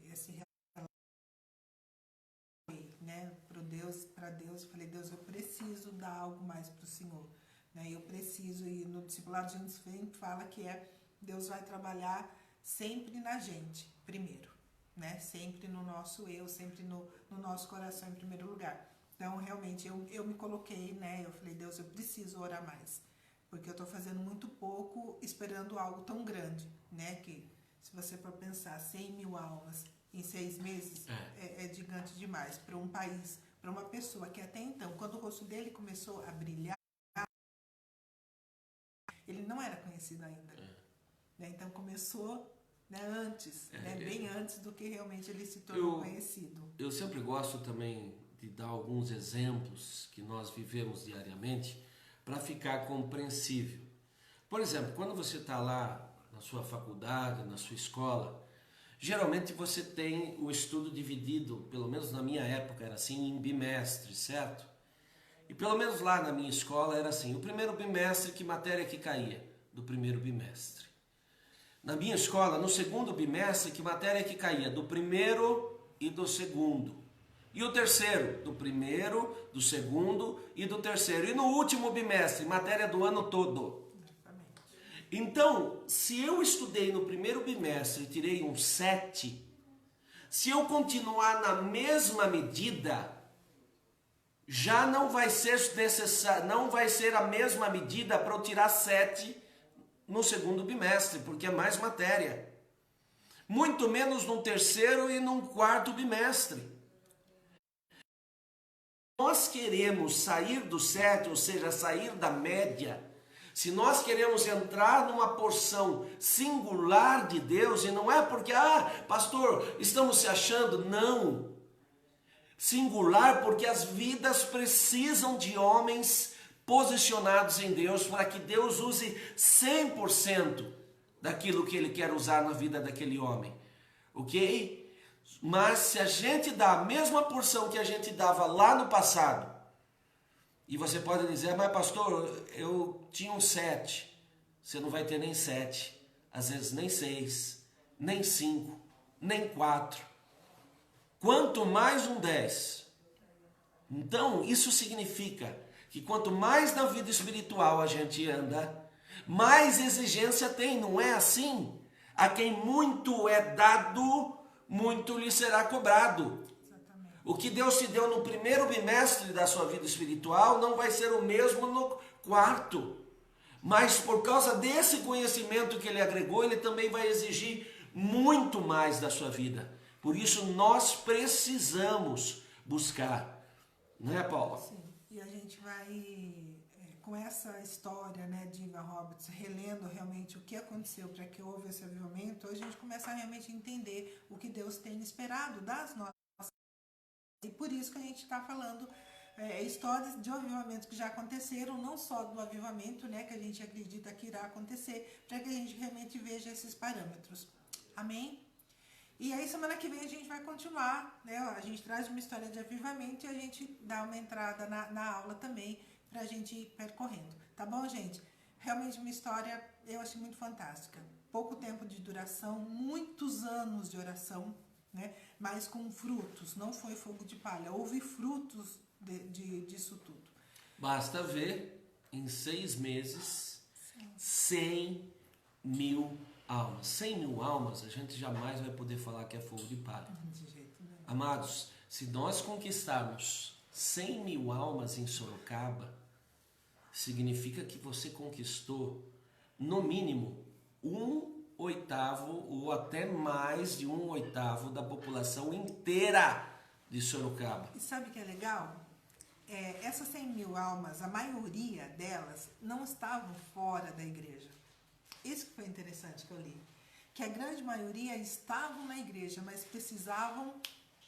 né, para Deus, eu falei, Deus, eu preciso dar algo mais para o Senhor, né, eu preciso, e no discipulado a gente sempre fala que Deus vai trabalhar sempre na gente, primeiro, né, sempre no nosso eu, sempre no nosso coração em primeiro lugar. Então, realmente, eu me coloquei, né, eu falei, Deus, eu preciso orar mais, porque eu estou fazendo muito pouco, esperando algo tão grande, né, que se você for pensar, 100 mil almas em 6 meses é gigante demais para um país, para uma pessoa que até então, quando o rosto dele começou a brilhar, ele não era conhecido ainda. né? Então começou, né, antes, né, bem antes do que realmente ele se tornou conhecido. Eu sempre gosto também de dar alguns exemplos que nós vivemos diariamente para ficar compreensível. Por exemplo, quando você está lá na sua faculdade, na sua escola, geralmente você tem o estudo dividido, pelo menos na minha época era assim, em bimestres, certo? E pelo menos lá na minha escola era assim, o primeiro bimestre, que matéria que caía? Do primeiro bimestre. Na minha escola, no segundo bimestre, que matéria que caía? Do primeiro e do segundo. E o terceiro? Do primeiro, do segundo e do terceiro. E no último bimestre, matéria do ano todo. Então, se eu estudei no primeiro bimestre e tirei um 7, se eu continuar na mesma medida, já não vai ser necessário, não vai ser a mesma medida para eu tirar 7 no segundo bimestre, porque é mais matéria. Muito menos no terceiro e no quarto bimestre. Nós queremos sair do 7, ou seja, sair da média. Se nós queremos entrar numa porção singular de Deus, e não é porque, pastor, estamos se achando, não. Singular porque as vidas precisam de homens posicionados em Deus para que Deus use 100% daquilo que Ele quer usar na vida daquele homem, ok? Mas se a gente dá a mesma porção que a gente dava lá no passado, e você pode dizer, mas pastor, eu tinha um 7, você não vai ter nem 7, às vezes nem 6, nem 5, nem 4, quanto mais um 10. Então isso significa que quanto mais na vida espiritual a gente anda, mais exigência tem, não é assim? A quem muito é dado, muito lhe será cobrado. Exatamente. O que Deus te deu no primeiro bimestre da sua vida espiritual não vai ser o mesmo no quarto. Mas por causa desse conhecimento que Ele agregou, Ele também vai exigir muito mais da sua vida. Por isso nós precisamos buscar. Não é, Paula? Sim. E a gente vai, com essa história, né, de Ivan Roberts, relendo realmente o que aconteceu para que houve esse avivamento, a gente começa a realmente entender o que Deus tem esperado das nossas. E por isso que a gente está falando histórias de avivamento que já aconteceram, não só do avivamento, né, que a gente acredita que irá acontecer, para que a gente realmente veja esses parâmetros. Amém? E aí semana que vem a gente vai continuar, né? A gente traz uma história de avivamento e a gente dá uma entrada na aula também para a gente ir percorrendo. Tá bom, gente? Realmente uma história, eu achei muito fantástica. Pouco tempo de duração, muitos anos de oração, né? Mas com frutos, não foi fogo de palha. Houve frutos disso tudo. Basta ver, em 6 meses, 100 mil almas. 100 mil almas, a gente jamais vai poder falar que é fogo de palha. De jeito nenhum. Amados, se nós conquistarmos 100 mil almas em Sorocaba, significa que você conquistou, no mínimo, 1/8 ou até mais de 1/8 da população inteira de Sorocaba. E sabe o que é legal? Essas 100 mil almas, a maioria delas não estavam fora da igreja. Isso que foi interessante que eu li. Que a grande maioria estavam na igreja, mas precisavam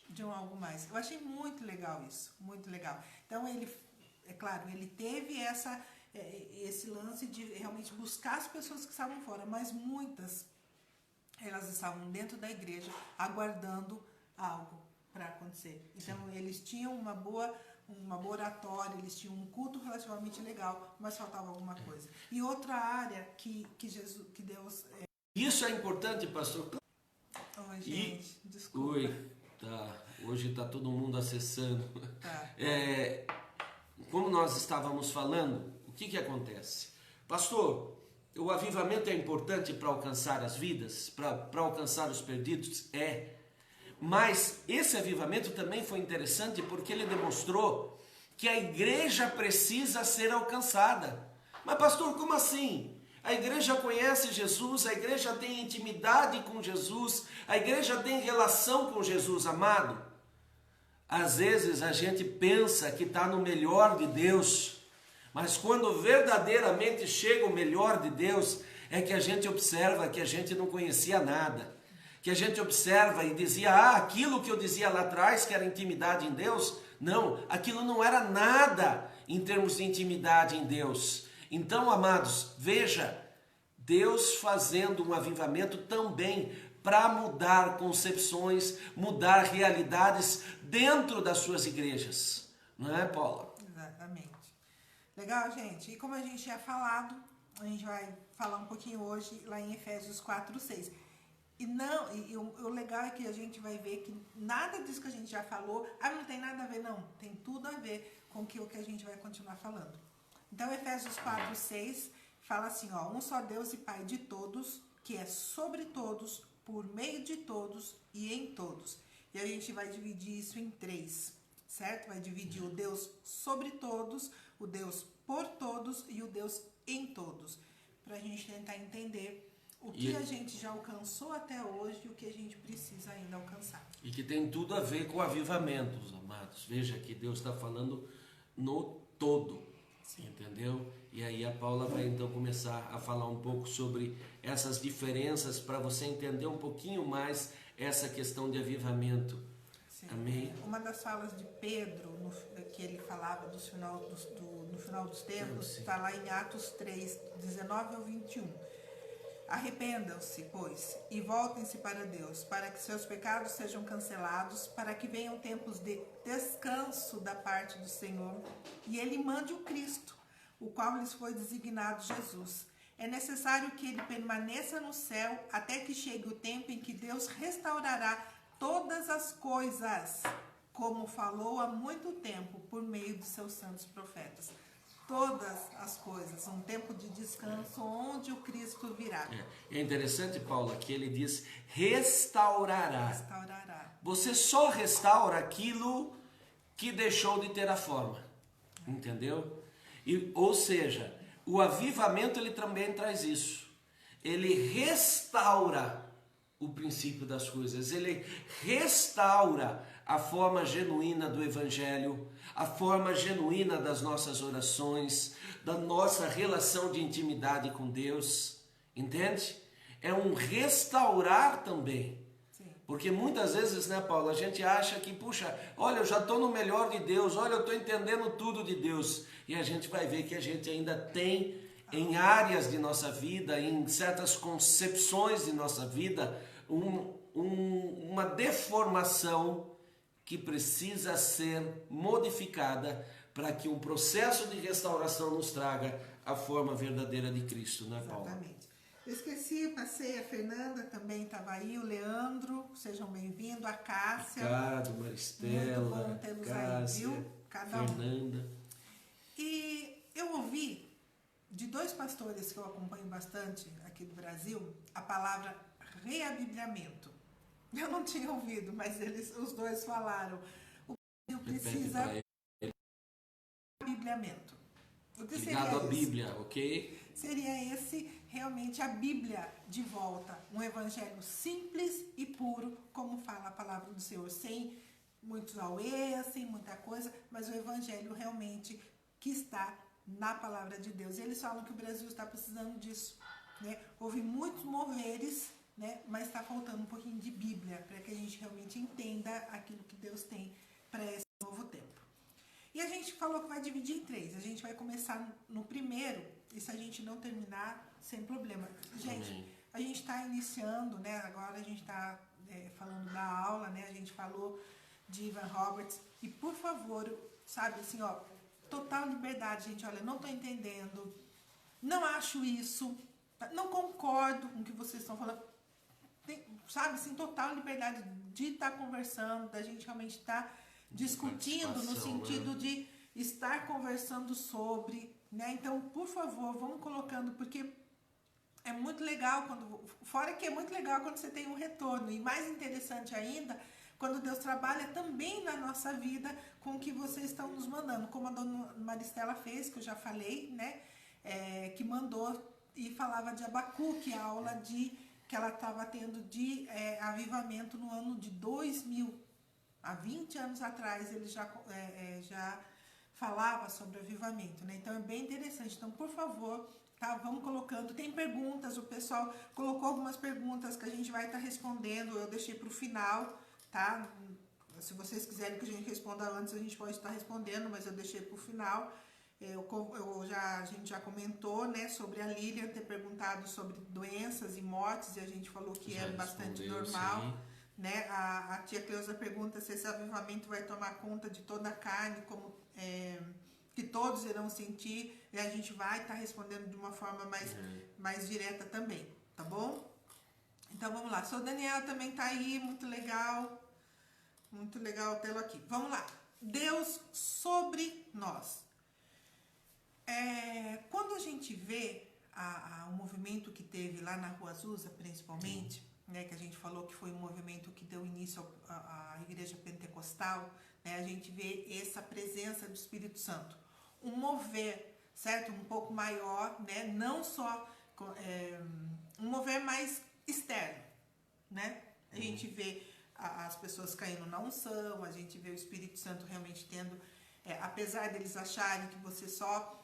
de algo mais. Eu achei muito legal isso, muito legal. Então ele, é claro, ele teve esse lance de realmente buscar as pessoas que estavam fora, mas muitas, elas estavam dentro da igreja aguardando algo para acontecer. Então eles tinham uma boa oratória, eles tinham um culto relativamente legal, mas faltava alguma coisa. E outra área que Deus... Isso é importante, pastor. Oi, gente, desculpa. Oi, tá. Hoje está todo mundo acessando. Tá. Como nós estávamos falando, o que acontece? Pastor, o avivamento é importante para alcançar as vidas, para alcançar os perdidos? Mas esse avivamento também foi interessante porque ele demonstrou que a igreja precisa ser alcançada. Mas pastor, como assim? A igreja conhece Jesus, a igreja tem intimidade com Jesus, a igreja tem relação com Jesus, amado. Às vezes a gente pensa que está no melhor de Deus, mas quando verdadeiramente chega o melhor de Deus, é que a gente observa que a gente não conhecia nada. Que a gente observa e dizia, aquilo que eu dizia lá atrás, que era intimidade em Deus, não, aquilo não era nada em termos de intimidade em Deus. Então, amados, veja, Deus fazendo um avivamento também para mudar concepções, mudar realidades dentro das suas igrejas. Não é, Paula? Exatamente. Legal, gente. E como a gente tinha falado, a gente vai falar um pouquinho hoje lá em Efésios 4:6. E o legal é que a gente vai ver que nada disso que a gente já falou, não tem nada a ver, não. Tem tudo a ver com o que a gente vai continuar falando. Então, Efésios 4:6 fala assim, um só Deus e Pai de todos, que é sobre todos, por meio de todos e em todos. E a gente vai dividir isso em 3, certo? Vai dividir o Deus sobre todos, o Deus por todos e o Deus em todos. Para a gente tentar entender o que a gente já alcançou até hoje e o que a gente precisa ainda alcançar. E que tem tudo a ver com avivamentos, amados. Veja que Deus está falando no todo. Sim. Entendeu? E aí a Paula vai então começar a falar um pouco sobre essas diferenças para você entender um pouquinho mais essa questão de avivamento. Sim. Amém? Uma das falas de Pedro, que ele falava no final dos tempos, está lá em Atos 3, 19 ao 21. Arrependam-se, pois, e voltem-se para Deus, para que seus pecados sejam cancelados, para que venham tempos de descanso da parte do Senhor, e Ele mande o Cristo, o qual lhes foi designado Jesus. É necessário que Ele permaneça no céu até que chegue o tempo em que Deus restaurará todas as coisas, como falou há muito tempo por meio dos seus santos profetas. Todas as coisas, um tempo de descanso onde o Cristo virá. É interessante, Paula, que ele diz restaurará. Você só restaura aquilo que deixou de ter a forma. Entendeu? Ou seja, o avivamento ele também traz isso. Ele restaura o princípio das coisas. Ele restaura a forma genuína do Evangelho, a forma genuína das nossas orações, da nossa relação de intimidade com Deus. Entende? É um restaurar também. Sim. Porque muitas vezes, né, Paula, a gente acha que, puxa, olha, eu já estou no melhor de Deus, olha, eu estou entendendo tudo de Deus. E a gente vai ver que a gente ainda tem, em áreas de nossa vida, em certas concepções de nossa vida, uma deformação que precisa ser modificada para que um processo de restauração nos traga a forma verdadeira de Cristo, não é, Paulo? Exatamente. Eu esqueci, passei, a Fernanda também estava aí, o Leandro, sejam bem-vindos, a Cássia. Ricardo, Maristela, muito bom tê-los Cássia, aí, viu? Cada Fernanda. Um. E eu ouvi de 2 pastores que eu acompanho bastante aqui do Brasil, a palavra reabibliamento. Eu não tinha ouvido, mas os 2 falaram. O Brasil precisa de reabibliamento. O que Ligado à seria Bíblia, ok? Seria esse realmente a Bíblia de volta. Um evangelho simples e puro, como fala a palavra do Senhor, sem muitos auês, sem muita coisa, mas o evangelho realmente que está na palavra de Deus. E eles falam que o Brasil está precisando disso, né? Houve muitos moveres, né? Mas está faltando um pouquinho de Bíblia para que a gente realmente entenda aquilo que Deus tem para esse novo tempo. E a gente falou que vai dividir em 3. A gente vai começar no primeiro, e se a gente não terminar, sem problema. Gente, a gente está iniciando, né? Agora a gente está falando da aula, né? A gente falou de Evan Roberts. E por favor, sabe assim, total liberdade, gente. Olha, não estou entendendo, não acho isso, não concordo com o que vocês estão falando. Sabe, assim, total liberdade de estar conversando, da gente realmente estar discutindo no sentido, né, de estar conversando sobre, né? Então, por favor, vamos colocando, porque é muito legal fora que é muito legal quando você tem um retorno, e mais interessante ainda quando Deus trabalha também na nossa vida com o que vocês estão nos mandando, como a dona Maristela fez, que eu já falei, né? Que mandou e falava de Abacuque, a aula que ela estava tendo de avivamento no ano de 2000. Há 20 anos atrás eles já falava sobre avivamento, né? Então é bem interessante. Então, por favor, tá? Vamos colocando. Tem perguntas, o pessoal colocou algumas perguntas que a gente vai estar respondendo. Eu deixei para o final, tá? Se vocês quiserem que a gente responda antes, a gente pode estar respondendo, mas eu deixei para o final. A gente já comentou, né, sobre a Lilian ter perguntado sobre doenças e mortes, e a gente falou que é bastante normal. Sim. Né? A tia Cleusa pergunta se esse avivamento vai tomar conta de toda a carne, como que todos irão sentir, e a gente vai estar respondendo de uma forma mais direta também, tá bom? Então vamos lá. Sou Daniel, também tá aí, muito legal tê-lo aqui. Vamos lá. Deus sobre nós. Quando a gente vê o movimento que teve lá na Rua Azusa, principalmente, né, que a gente falou que foi um movimento que deu início à igreja pentecostal, né, a gente vê essa presença do Espírito Santo, um mover, certo? Um pouco maior, né, não só um mover mais externo, né? A gente vê as pessoas caindo na unção, a gente vê o Espírito Santo realmente tendo, apesar deles acharem que você só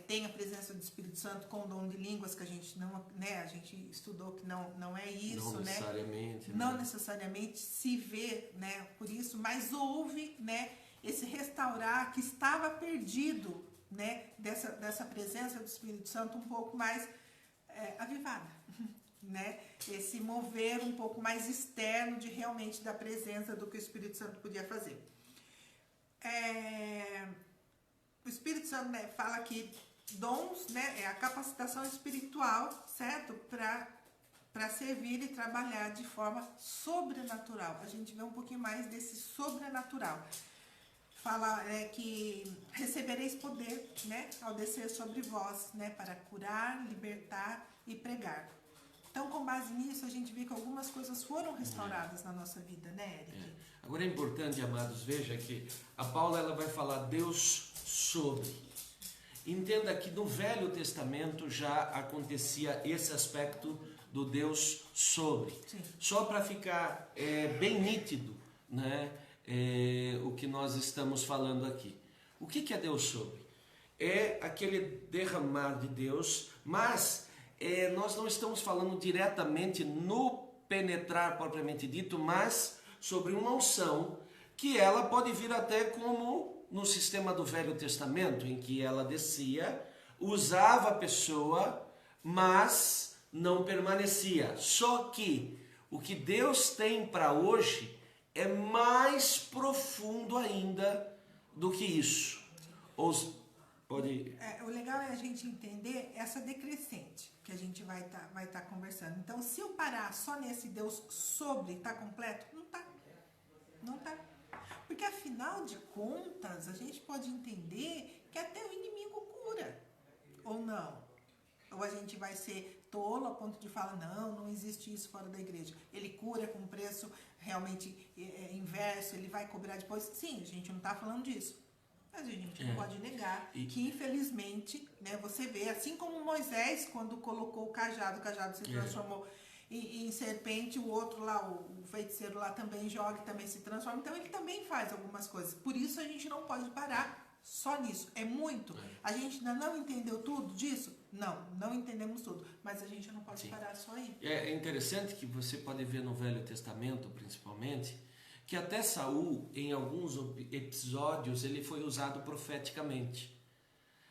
tem a presença do Espírito Santo com o dom de línguas, que a gente não, né, a gente estudou que não é isso, não necessariamente, né? Não necessariamente se vê, né, por isso, mas houve, né, esse restaurar que estava perdido, né, dessa presença do Espírito Santo um pouco mais avivada, né, esse mover um pouco mais externo de realmente da presença do que o Espírito Santo podia fazer. O Espírito Santo, né, fala que dons, né, é a capacitação espiritual, certo? Para servir e trabalhar de forma sobrenatural. A gente vê um pouquinho mais desse sobrenatural. Fala que recebereis poder, né, ao descer sobre vós, né, para curar, libertar e pregar. Então, com base nisso, a gente vê que algumas coisas foram restauradas na nossa vida, né, Eric? Agora é importante, amados, veja que a Paula ela vai falar Deus sobre. Entenda que no Velho Testamento já acontecia esse aspecto do Deus sobre. Sim. Só para ficar bem nítido, né, o que nós estamos falando aqui. O que é Deus sobre? É aquele derramar de Deus, mas nós não estamos falando diretamente no penetrar propriamente dito, mas sobre uma unção que ela pode vir até como no sistema do Velho Testamento, em que ela descia, usava a pessoa, mas não permanecia. Só que o que Deus tem para hoje é mais profundo ainda do que isso. O legal é a gente entender essa decrescente que a gente vai tá conversando. Então, se eu parar só nesse Deus sobre, tá completo? Não tá. Porque, afinal de contas, a gente pode entender que até o inimigo cura. Ou não? Ou a gente vai ser tolo a ponto de falar, não existe isso fora da igreja. Ele cura com preço realmente inverso, ele vai cobrar depois. Sim, a gente não está falando disso. Mas a gente não pode negar que, infelizmente, né, você vê, assim como Moisés, quando colocou o cajado se transformou em serpente, o outro lá, o feiticeiro lá também joga e também se transforma. Então, ele também faz algumas coisas. Por isso, a gente não pode parar só nisso. É muito. A gente ainda não entendeu tudo disso? Não entendemos tudo. Mas a gente não pode parar só aí. É interessante que você pode ver no Velho Testamento, principalmente, que até Saul, em alguns episódios, ele foi usado profeticamente.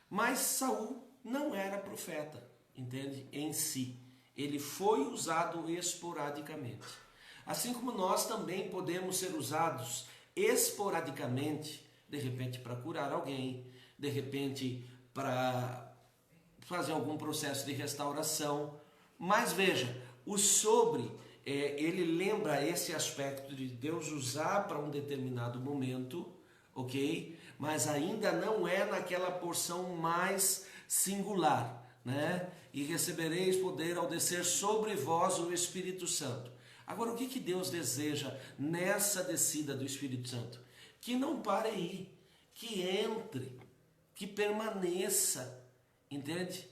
Mas Saul não era profeta, entende? Em si. Ele foi usado esporadicamente. Assim como nós também podemos ser usados esporadicamente, de repente para curar alguém, de repente para fazer algum processo de restauração. Mas veja, o sobre, ele lembra esse aspecto de Deus usar para um determinado momento, ok? Mas ainda não é naquela porção mais singular, né? E recebereis poder ao descer sobre vós o Espírito Santo. Agora, o que Deus deseja nessa descida do Espírito Santo? Que não pare aí, que entre, que permaneça, entende?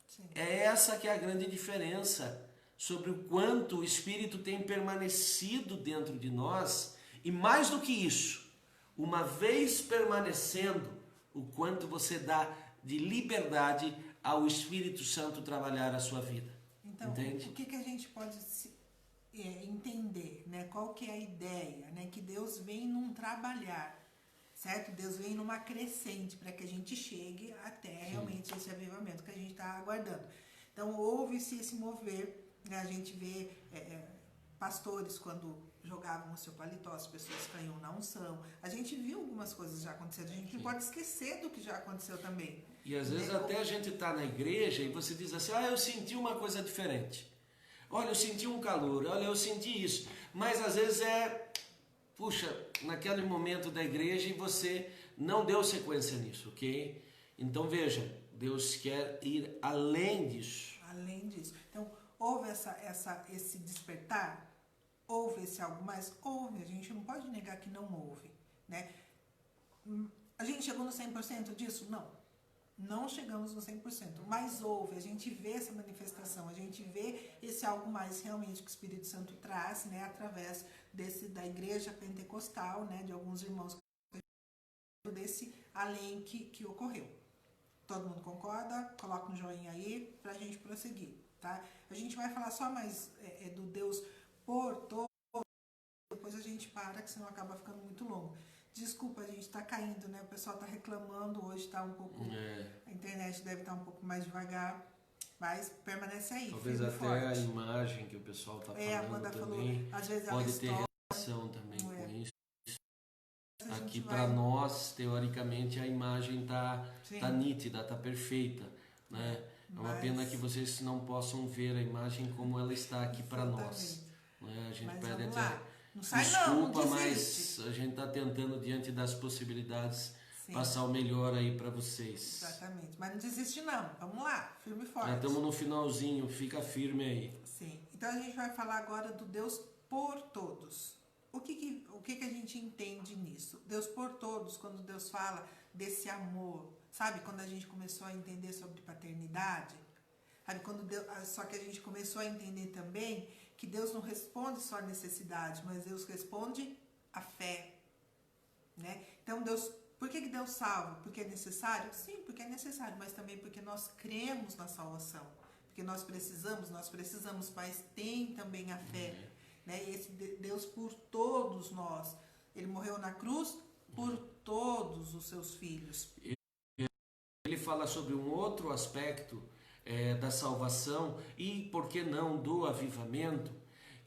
Sim. É essa que é a grande diferença sobre o quanto o Espírito tem permanecido dentro de nós, e mais do que isso, uma vez permanecendo, o quanto você dá de liberdade ao Espírito Santo trabalhar a sua vida. Então, entende? o que a gente pode entender, né? Qual que é a ideia, né? Que Deus vem num trabalhar, certo? Deus vem numa crescente para que a gente chegue até realmente esse avivamento que a gente está aguardando. Então, houve-se esse mover, né? A gente vê pastores quando jogavam o seu paletó, as pessoas caíam na unção. A gente viu algumas coisas já acontecendo. A gente não pode esquecer do que já aconteceu também. E às vezes até a gente está na igreja e você diz assim, eu senti uma coisa diferente. Olha, eu senti um calor, olha, eu senti isso. Mas às vezes naquele momento da igreja e você não deu sequência nisso, ok? Então veja, Deus quer ir além disso. Além disso. Então, houve esse despertar? Houve esse algo mais? Houve. A gente não pode negar que não houve, né? A gente chegou no 100% disso? Não. Não chegamos no 100%, mas houve, a gente vê essa manifestação, a gente vê esse algo mais realmente que o Espírito Santo traz, né, através da igreja pentecostal, né, de alguns irmãos, desse além que ocorreu. Todo mundo concorda? Coloca um joinha aí pra gente prosseguir, tá? A gente vai falar só mais do Deus por todo, depois a gente para, que senão acaba ficando muito longo. Desculpa, a gente tá caindo, né? O pessoal tá reclamando, hoje tá um pouco... A internet deve estar um pouco mais devagar, mas permanece aí, talvez até forte. A imagem que o pessoal tá falando a Amanda também falou, às vezes pode ter relação também com isso. Aqui para nós, teoricamente, a imagem tá nítida, tá perfeita, né? É uma pena que vocês não possam ver a imagem como ela está aqui para nós. Né? A gente pede até... Não sai desculpa, não mas a gente está tentando, diante das possibilidades, passar o melhor aí para vocês. Exatamente, mas não desiste não, vamos lá, firme e forte. Estamos no finalzinho, fica firme aí. Sim, então a gente vai falar agora do Deus por todos. O que a gente entende nisso? Deus por todos, quando Deus fala desse amor, sabe? Quando a gente começou a entender sobre paternidade, sabe? Só que a gente começou a entender também que Deus não responde só a necessidade, mas Deus responde a fé, né? Então, por que Deus salva? Porque é necessário? Sim, porque é necessário, mas também porque nós cremos na salvação. Porque nós precisamos, mas tem também a fé, né? E esse Deus por todos nós, Ele morreu na cruz por todos os seus filhos. Ele fala sobre um outro aspecto da salvação e, por que não, do avivamento,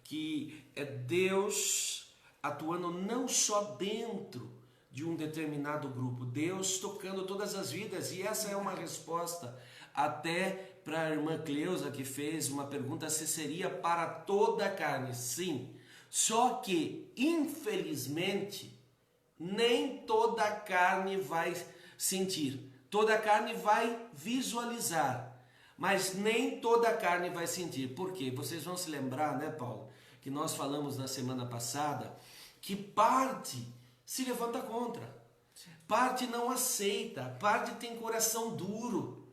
que é Deus atuando não só dentro de um determinado grupo, Deus tocando todas as vidas, e essa é uma resposta até para a irmã Cleusa, que fez uma pergunta se seria para toda a carne. Sim, só que, infelizmente, nem toda a carne vai sentir, toda a carne vai visualizar, mas nem toda a carne vai sentir. Por quê? Vocês vão se lembrar, né, Paulo, que nós falamos na semana passada, que parte se levanta contra, parte não aceita, parte tem coração duro.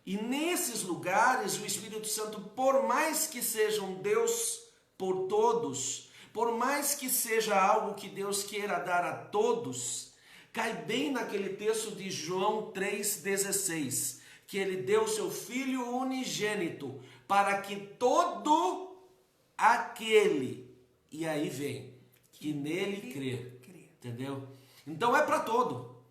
E nesses lugares o Espírito Santo, por mais que seja um Deus por todos, por mais que seja algo que Deus queira dar a todos, cai bem naquele texto de João 3,16, que ele deu seu Filho unigênito para que todo aquele, e aí vem, que nele crê, entendeu? Então é para todo,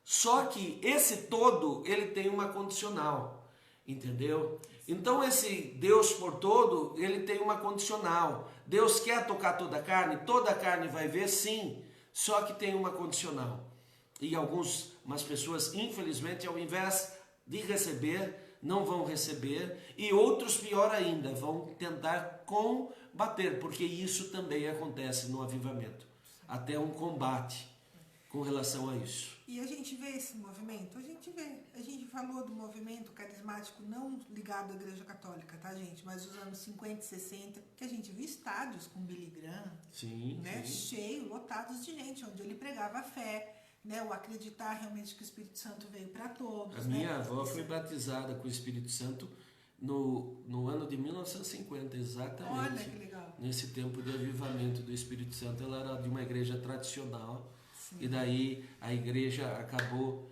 só que esse todo, ele tem uma condicional, entendeu? Então esse Deus por todo, ele tem uma condicional. Deus quer tocar toda a carne vai ver, sim, só que tem uma condicional. E umas pessoas, infelizmente, ao invés de receber, não vão receber, e outros, pior ainda, vão tentar combater, porque isso também acontece no avivamento. Até um combate com relação a isso. E a gente vê esse movimento? A gente falou do movimento carismático não ligado à Igreja Católica, tá, gente? Mas os anos 50 e 60, que a gente viu estádios com Billy Graham, né? Cheio, lotados de gente, onde ele pregava a fé, né? O acreditar realmente que o Espírito Santo veio para todos. A minha avó foi batizada com o Espírito Santo no ano de 1950, exatamente. Olha que legal. Nesse tempo de avivamento do Espírito Santo, ela era de uma igreja tradicional. Sim. E daí a igreja acabou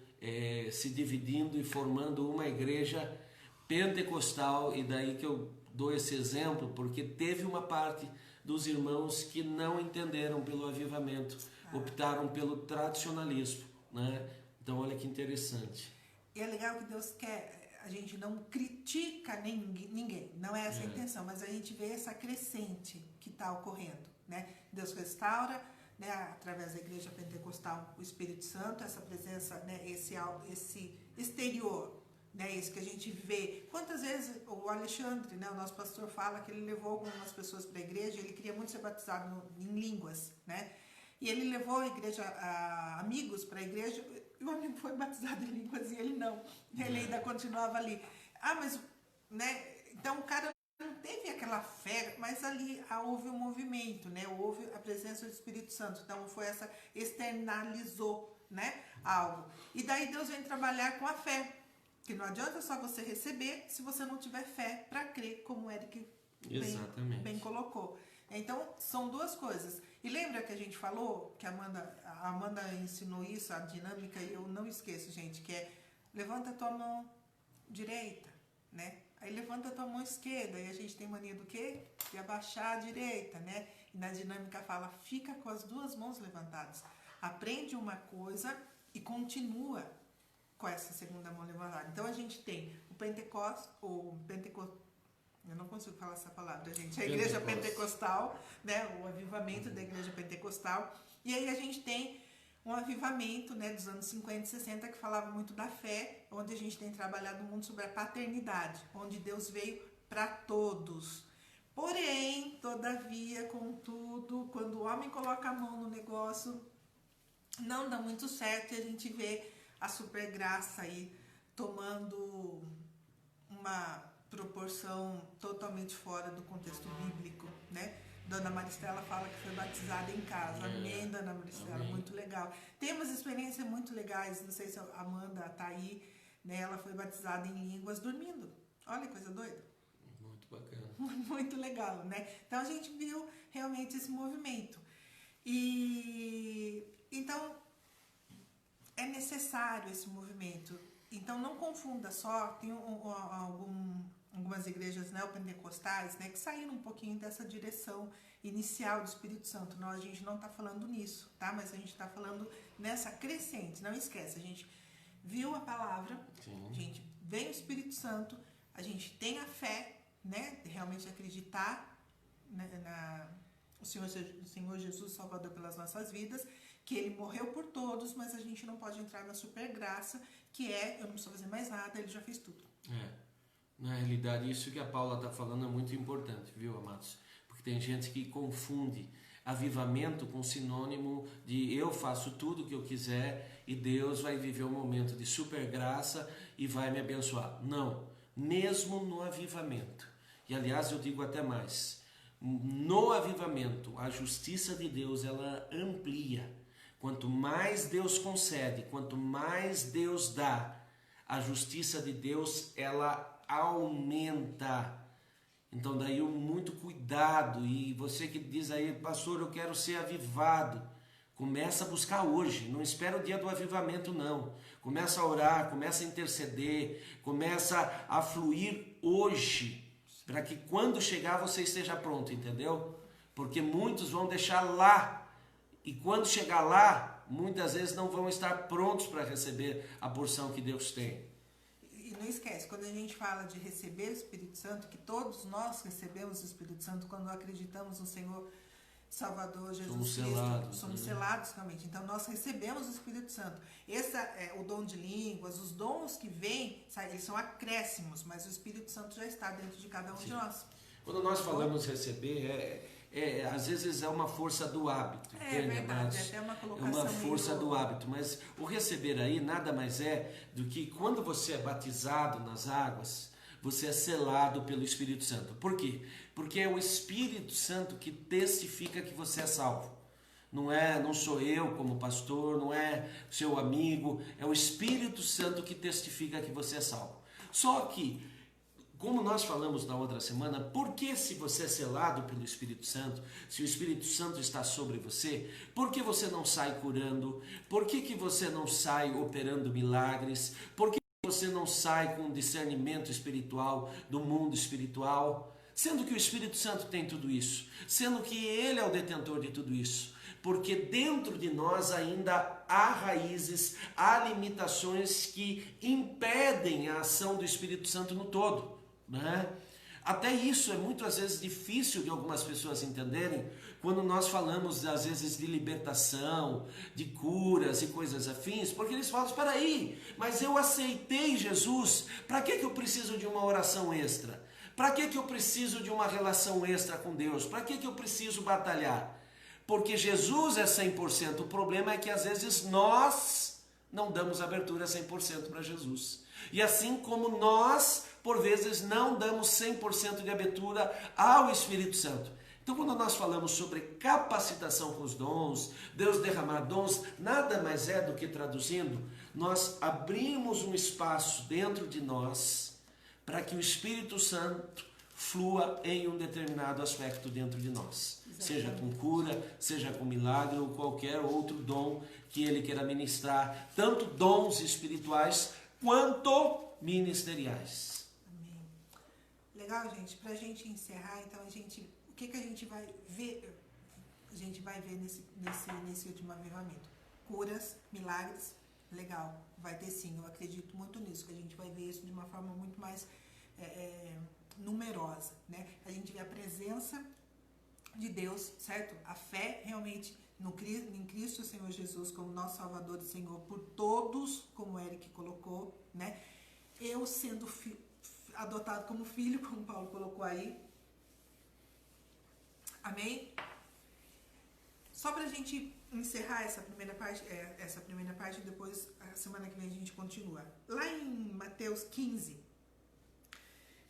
se dividindo e formando uma igreja pentecostal, e daí que eu dou esse exemplo, porque teve uma parte dos irmãos que não entenderam pelo avivamento, optaram pelo tradicionalismo, né? Então olha que interessante. E é legal que Deus quer, a gente não critica ninguém, não é essa a intenção, mas a gente vê essa crescente que está ocorrendo, né? Deus restaura, né, através da igreja pentecostal, o Espírito Santo, essa presença, né, esse exterior, né, isso que a gente vê. Quantas vezes o Alexandre, né, o nosso pastor, fala que ele levou algumas pessoas para a igreja, ele queria muito ser batizado em línguas, né? E ele levou a igreja, amigos para a igreja, e o amigo foi batizado em línguas e ele não. Ele ainda continuava ali. Mas, né, então o cara não teve aquela fé, mas ali houve um movimento, né? Houve a presença do Espírito Santo. Então foi essa, externalizou, né, algo. E daí Deus vem trabalhar com a fé. Que não adianta só você receber se você não tiver fé para crer, como o Eric bem colocou. Então, são duas coisas. E lembra que a gente falou, que a Amanda ensinou isso, a dinâmica, e eu não esqueço, gente, que é levanta a tua mão direita, né? Aí levanta a tua mão esquerda, e a gente tem mania do quê? De abaixar a direita, né? E na dinâmica fala, fica com as duas mãos levantadas. Aprende uma coisa e continua com essa segunda mão levantada. Então, a gente tem o Pentecostes, eu não consigo falar essa palavra, gente. A igreja pentecostal, né? O avivamento da igreja pentecostal. E aí a gente tem um avivamento, né, dos anos 50 e 60 que falava muito da fé, onde a gente tem trabalhado muito sobre a paternidade, onde Deus veio para todos. Porém, todavia, contudo, quando o homem coloca a mão no negócio, não dá muito certo, e a gente vê a supergraça aí tomando uma proporção totalmente fora do contexto bíblico, né? Dona Maristela fala que foi batizada em casa. Amém, Dona Maristela, amém. Muito legal. Temos experiências muito legais, não sei se a Amanda tá aí, né? Ela foi batizada em línguas dormindo. Olha que coisa doida. Muito bacana. Muito legal, né? Então a gente viu realmente esse movimento. E então é necessário esse movimento. Então não confunda só, tem algumas igrejas neopentecostais, né, que saíram um pouquinho dessa direção inicial do Espírito Santo. Não, a gente não está falando nisso, tá? Mas a gente está falando nessa crescente. Não esquece, a gente viu a palavra, sim. A gente vem o Espírito Santo, a gente tem a fé, né, de realmente acreditar o Senhor Jesus Salvador pelas nossas vidas, que Ele morreu por todos, mas a gente não pode entrar na supergraça, que é, eu não preciso fazer mais nada, Ele já fez tudo. Na realidade, isso que a Paula está falando é muito importante, viu, amados? Porque tem gente que confunde avivamento com sinônimo de eu faço tudo o que eu quiser e Deus vai viver um momento de supergraça e vai me abençoar. Não, mesmo no avivamento. E aliás, eu digo até mais, no avivamento, a justiça de Deus, ela amplia. Quanto mais Deus concede, quanto mais Deus dá, a justiça de Deus, ela aumenta. Então daí muito cuidado. E você que diz aí, pastor, eu quero ser avivado, começa a buscar hoje, não espera o dia do avivamento não. Começa a orar, começa a interceder, começa a fluir hoje, para que quando chegar você esteja pronto, entendeu? Porque muitos vão deixar lá, e quando chegar lá, muitas vezes não vão estar prontos para receber a porção que Deus tem. E não esquece, quando a gente fala de receber o Espírito Santo, que todos nós recebemos o Espírito Santo quando acreditamos no Senhor Salvador Jesus Cristo, somos selados realmente. Então nós recebemos o Espírito Santo. Esse é o dom de línguas, os dons que vêm, eles são acréscimos, mas o Espírito Santo já está dentro de cada um de nós. Quando nós falamos receber, às vezes é uma força do hábito, entende? Verdade, até uma colocação é uma força do hábito, mas o receber aí nada mais é do que quando você é batizado nas águas, você é selado pelo Espírito Santo. Por quê? Porque é o Espírito Santo que testifica que você é salvo. Não sou eu como pastor, não é seu amigo, é o Espírito Santo que testifica que você é salvo. Só que como nós falamos na outra semana, por que se você é selado pelo Espírito Santo, se o Espírito Santo está sobre você, por que você não sai curando? Por que você não sai operando milagres? Por que você não sai com discernimento espiritual do mundo espiritual? Sendo que o Espírito Santo tem tudo isso, sendo que Ele é o detentor de tudo isso. Porque dentro de nós ainda há raízes, há limitações que impedem a ação do Espírito Santo no todo, né? Até isso é muitas vezes difícil de algumas pessoas entenderem quando nós falamos às vezes de libertação, de curas e coisas afins, porque eles falam, espera aí, mas eu aceitei Jesus, para que eu preciso de uma oração extra? Para que eu preciso de uma relação extra com Deus? Para que eu preciso batalhar? Porque Jesus é 100%, o problema é que às vezes nós não damos abertura 100% para Jesus. E assim como nós, por vezes, não damos 100% de abertura ao Espírito Santo. Então, quando nós falamos sobre capacitação com os dons, Deus derramar dons, nada mais é do que traduzindo, nós abrimos um espaço dentro de nós para que o Espírito Santo flua em um determinado aspecto dentro de nós. Exatamente. Seja com cura, seja com milagre ou qualquer outro dom que Ele queira ministrar, tanto dons espirituais quanto ministeriais. Amém. Legal, gente. Para a gente encerrar, então, o que a gente vai ver? A gente vai ver nesse último avivamento. Curas, milagres, legal. Vai ter sim, eu acredito muito nisso, que a gente vai ver isso de uma forma muito mais numerosa, né? A gente vê a presença de Deus, certo? A fé realmente em Cristo Senhor Jesus como nosso Salvador e Senhor por todos, como o Eric colocou, né? Eu sendo adotado como filho, como Paulo colocou aí. Amém? Só pra gente encerrar essa primeira parte, depois a semana que vem a gente continua. Lá em Mateus 15,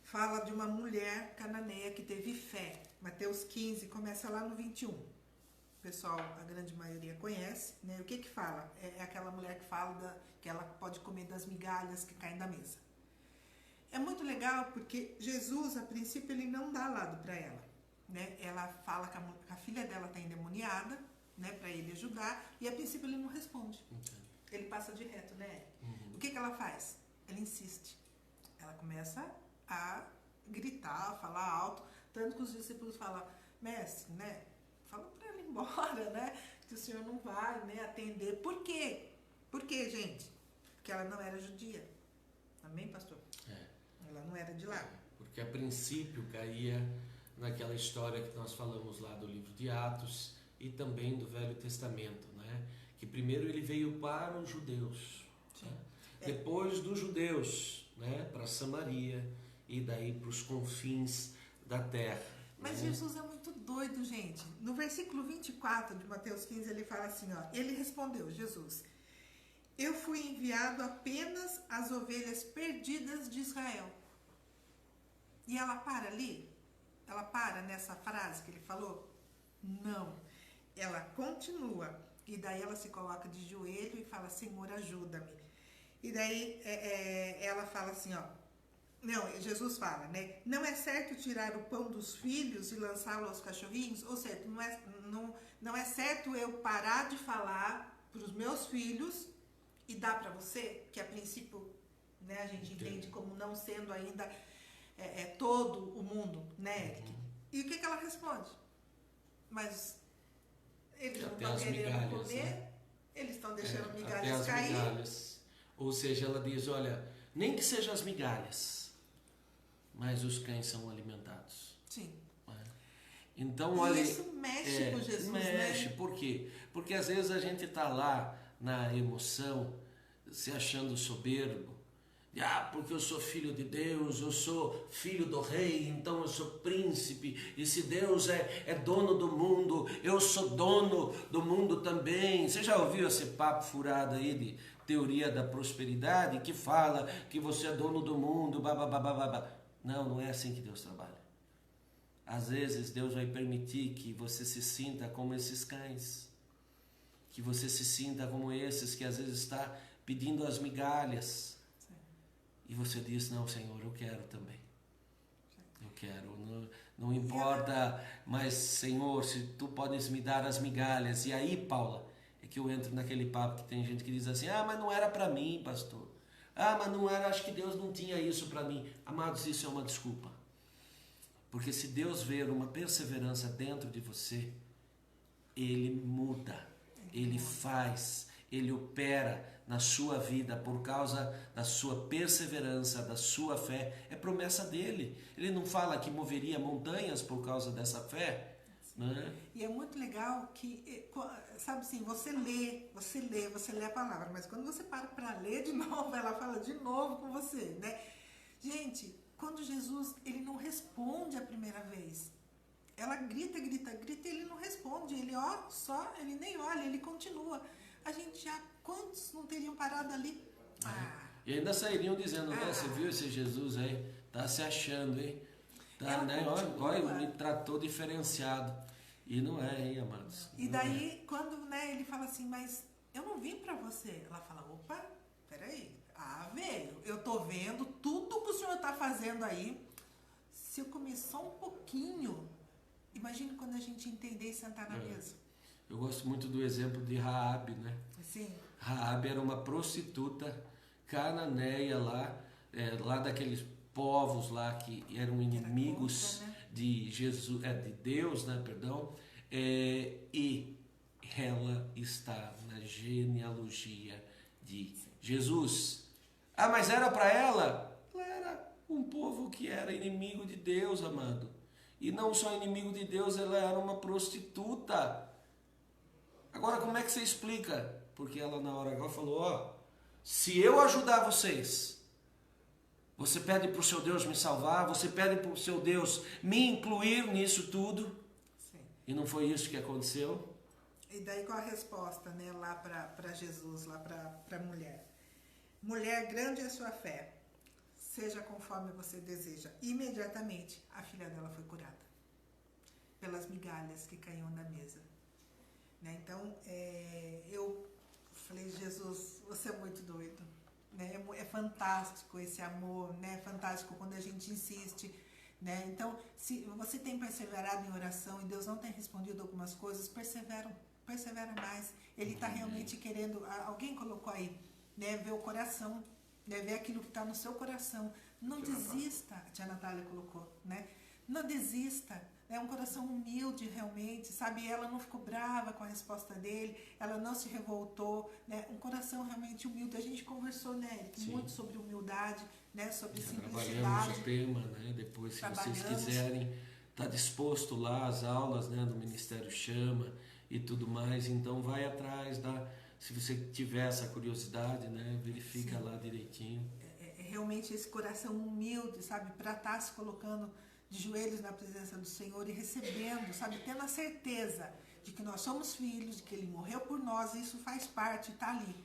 fala de uma mulher cananeia que teve fé. Mateus 15, começa lá no 21. O pessoal, a grande maioria conhece, né? O que fala? É aquela mulher que fala que ela pode comer das migalhas que caem da mesa. É muito legal porque Jesus, a princípio, ele não dá lado para ela, né? Ela fala que a filha dela está endemoniada, né? Para ele ajudar, e a princípio ele não responde. Okay. Ele passa de reto, né? Uhum. O que ela faz? Ela insiste. Ela começa a gritar, a falar alto, tanto que os discípulos falam, mestre, né? Fala para ela ir embora, né? Que o senhor não vai, né, atender. Por quê? Por quê, gente? Porque ela não era judia. Amém, pastor? Ela não era de lá. Porque a princípio caía naquela história que nós falamos lá do livro de Atos e também do Velho Testamento, né? Que primeiro ele veio para os judeus, né? Depois dos judeus, né, para Samaria e daí para os confins da terra. Mas né? Jesus é muito doido, gente. No versículo 24 de Mateus 15 ele fala assim, ó, ele respondeu, Jesus, eu fui enviado apenas às ovelhas perdidas de Israel. E ela para ali? Ela para nessa frase que ele falou? Não. Ela continua. E daí ela se coloca de joelho e fala, Senhor, ajuda-me. E daí ela fala assim, ó. Não, Jesus fala, né? Não é certo tirar o pão dos filhos e lançá-lo aos cachorrinhos? Ou seja, não é certo eu parar de falar para os meus filhos e dar para você, que a princípio, né, a gente entende como não sendo ainda todo o mundo, né? E o que ela responde? Mas eles não estão querendo comer, né? Eles estão deixando migalhas cair. Migalhas. Ou seja, ela diz, olha, nem que sejam as migalhas, mas os cães são alimentados. Sim. Então, olha, isso mexe com Jesus, mexe, né? Por quê? Porque às vezes a gente está lá na emoção, se achando soberbo. Porque eu sou filho de Deus, eu sou filho do rei, então eu sou príncipe, e se Deus é dono do mundo, eu sou dono do mundo também. Você já ouviu esse papo furado aí de teoria da prosperidade, que fala que você é dono do mundo, babá. Não é assim que Deus trabalha. Às vezes Deus vai permitir que você se sinta como esses cães, que você se sinta como esses que às vezes está pedindo as migalhas. E você diz, não, Senhor, eu quero também. Eu quero. Não importa, mas Senhor, se tu podes me dar as migalhas. E aí, Paula, é que eu entro naquele papo que tem gente que diz assim, mas não era para mim, pastor. Mas não era, acho que Deus não tinha isso para mim. Amados, isso é uma desculpa. Porque se Deus ver uma perseverança dentro de você, Ele muda, Ele faz, Ele opera na sua vida por causa da sua perseverança, da sua fé. É promessa dele. Ele não fala que moveria montanhas por causa dessa fé, né? E é muito legal que, sabe assim, você lê a palavra, mas quando você para ler de novo, ela fala de novo com você, né? Gente, quando Jesus, ele não responde a primeira vez. Ela grita, e ele não responde. Ele ele nem olha, ele continua. A gente já, quantos não teriam parado ali? E ainda sairiam dizendo, né? Você viu esse Jesus aí? Tá se achando, hein? Tá, né? Olha, me tratou diferenciado. E não é, hein, amados? E daí, quando, né, ele fala assim, mas eu não vim pra você. Ela fala, opa, peraí. Velho, eu tô vendo tudo que o senhor tá fazendo aí. Se eu comer só um pouquinho, imagine quando a gente entender e sentar na mesa. Eu gosto muito do exemplo de Raabe, né? Sim. Raabe era uma prostituta cananeia lá daqueles povos lá que eram inimigos de Jesus, de Deus, né? Perdão. E ela está na genealogia de Jesus. Mas era para ela? Ela era um povo que era inimigo de Deus, amado. E não só inimigo de Deus, ela era uma prostituta. Agora, como é que você explica? Porque ela na hora agora falou, se eu ajudar vocês, você pede para o seu Deus me salvar, você pede para o seu Deus me incluir nisso tudo. Sim. E não foi isso que aconteceu? E daí qual a resposta, né, lá para Jesus, lá para a mulher? Mulher, grande é a sua fé, seja conforme você deseja. Imediatamente a filha dela foi curada pelas migalhas que caíam na mesa. Né? Então, eu falei, Jesus, você é muito doido. Né? É fantástico esse amor, né? É fantástico quando a gente insiste. Né? Então, se você tem perseverado em oração e Deus não tem respondido algumas coisas, persevera mais. Ele está realmente querendo, alguém colocou aí, né? Ver o coração, né? Ver aquilo que está no seu coração. Não desista, a tia Natália colocou, né? Não desista. É um coração humilde realmente, sabe? Ela não ficou brava com a resposta dele, ela não se revoltou, né? Um coração realmente humilde. A gente conversou, né, muito sobre humildade, né? Sobre simplicidade. Trabalhamos o tema, né? Depois, se vocês quiserem, está disposto lá as aulas, né, do Ministério Chama e tudo mais. Então, vai atrás se você tiver essa curiosidade, né? Verifica lá direitinho. Realmente esse coração humilde, sabe? Para estar se colocando de joelhos na presença do Senhor e recebendo, sabe, tendo a certeza de que nós somos filhos, de que Ele morreu por nós, e isso faz parte, está ali.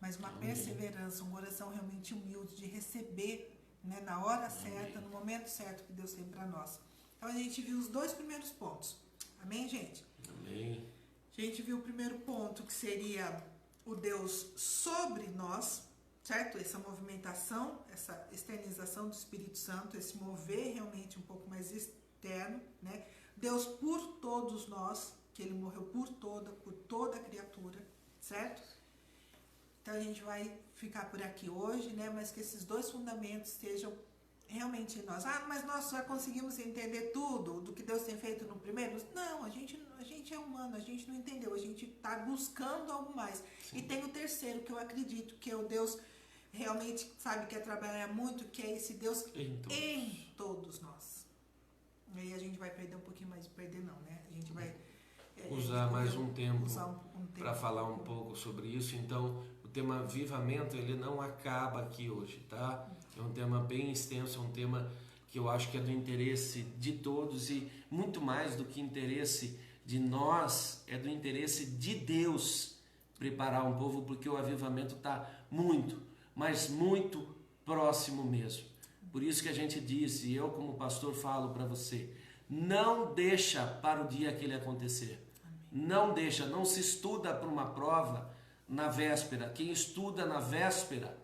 Mas uma perseverança, um coração realmente humilde de receber, né, na hora certa, no momento certo que Deus tem para nós. Então a gente viu os dois primeiros pontos. Amém, gente? Amém. A gente viu o primeiro ponto, que seria o Deus sobre nós, certo? Essa movimentação, essa externização do Espírito Santo, esse mover realmente um pouco mais externo, né? Deus por todos nós, que Ele morreu por toda a criatura, certo? Então a gente vai ficar por aqui hoje, né? Mas que esses dois fundamentos estejam realmente em nós. Mas nós já conseguimos entender tudo do que Deus tem feito no primeiro? Não, a gente é humano, a gente não entendeu, a gente está buscando algo mais. Sim. E tem o terceiro, que eu acredito que é o Deus realmente, sabe, quer trabalhar muito, que é esse Deus em todos nós. E aí a gente vai perder um pouquinho mais, não, né? A gente vai usar mais um tempo para falar um pouco sobre isso. Então, o tema avivamento, ele não acaba aqui hoje, tá? É um tema bem extenso, é um tema que eu acho que é do interesse de todos, e muito mais do que interesse de nós, é do interesse de Deus preparar um povo, porque o avivamento está muito, mas muito próximo mesmo. Por isso que a gente diz, e eu como pastor falo para você, não deixa para o dia que ele acontecer. Não deixa, não se estuda para uma prova na véspera. Quem estuda na véspera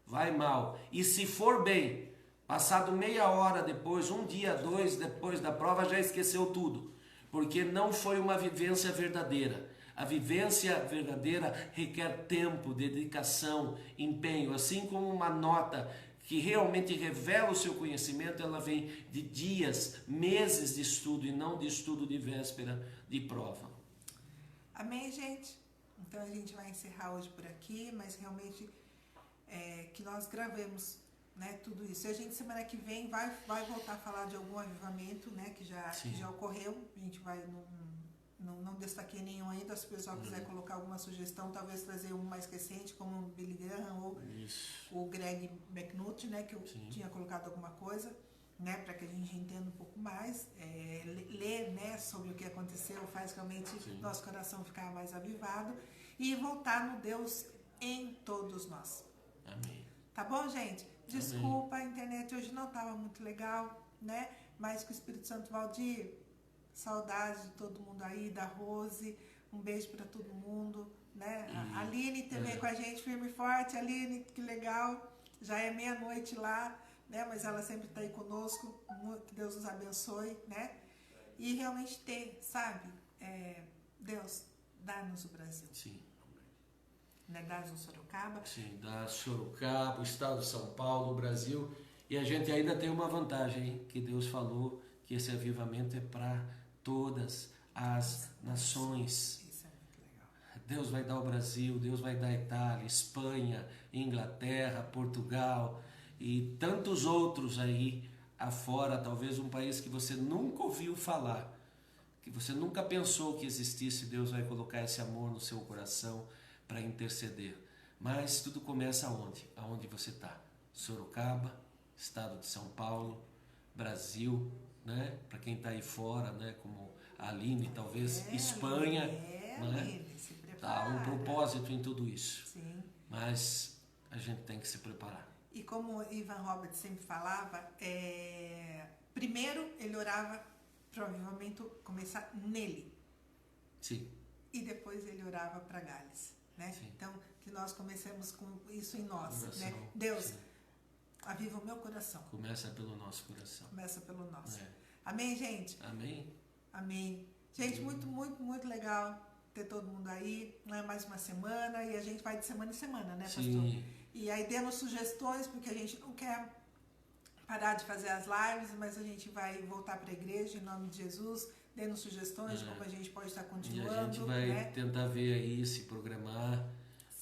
vai mal. E se for bem, Passado meia hora depois, um dia, dois depois da prova, já esqueceu tudo. Porque não foi uma vivência verdadeira. A vivência verdadeira requer tempo, dedicação, empenho. Assim como uma nota que realmente revela o seu conhecimento, ela vem de dias, meses de estudo e não de estudo de véspera de prova. Amém, gente? Então a gente vai encerrar hoje por aqui, mas realmente que nós gravemos, né, tudo isso. E a gente semana que vem vai voltar a falar de algum avivamento, né, que já ocorreu. A gente vai não destaquei nenhum ainda. Se o pessoal quiser colocar alguma sugestão, talvez trazer um mais recente, como o Billy Graham ou o Greg McNutt, né, que eu tinha colocado alguma coisa, né, para que a gente entenda um pouco mais, ler, né, sobre o que aconteceu faz realmente nosso coração ficar mais avivado e voltar no Deus em todos nós. Amém. Tá bom, gente? Desculpa, a internet hoje não estava muito legal, né? Mas que o Espírito Santo Valdir, saudade de todo mundo aí, da Rose, um beijo para todo mundo, né? A Aline também com a gente, firme e forte. Aline, que legal, já é meia-noite lá, né? Mas ela sempre está aí conosco, que Deus nos abençoe, né? E realmente sabe? Deus, dá-nos o Brasil. Sim. Né? Dá-nos o Sorocaba. Sim, dá Sorocaba, o estado de São Paulo, o Brasil. E a gente ainda tem uma vantagem, hein? Que Deus falou que esse avivamento é para todas as nações. Isso é muito legal. Deus vai dar o Brasil, Deus vai dar a Itália, Espanha, Inglaterra, Portugal e tantos outros aí afora, talvez um país que você nunca ouviu falar, que você nunca pensou que existisse. Deus vai colocar esse amor no seu coração para interceder. Mas tudo começa aonde? Aonde você está? Sorocaba, estado de São Paulo, Brasil, né? Para quem está aí fora, né? Como a Aline, talvez Espanha, né? Aline, se prepara. Tá um propósito em tudo isso. Sim. Mas a gente tem que se preparar. E como Ivan Roberts sempre falava, primeiro ele orava para o avivamento começar nele. Sim. E depois ele orava para Gales, né? Sim. Então, que nós comecemos com isso em nós, Coração, né? Deus, sim. aviva o meu coração. Começa pelo nosso coração. Começa pelo nosso. É. Amém, gente? Amém? Amém. Gente, muito, muito, muito legal ter todo mundo aí. Não é mais uma semana e a gente vai de semana em semana, né, pastor? Sim. E aí demos sugestões, porque a gente não quer parar de fazer as lives, mas a gente vai voltar para a igreja em nome de Jesus, dando sugestões de como a gente pode estar continuando. E a gente vai, né, tentar ver aí, se programar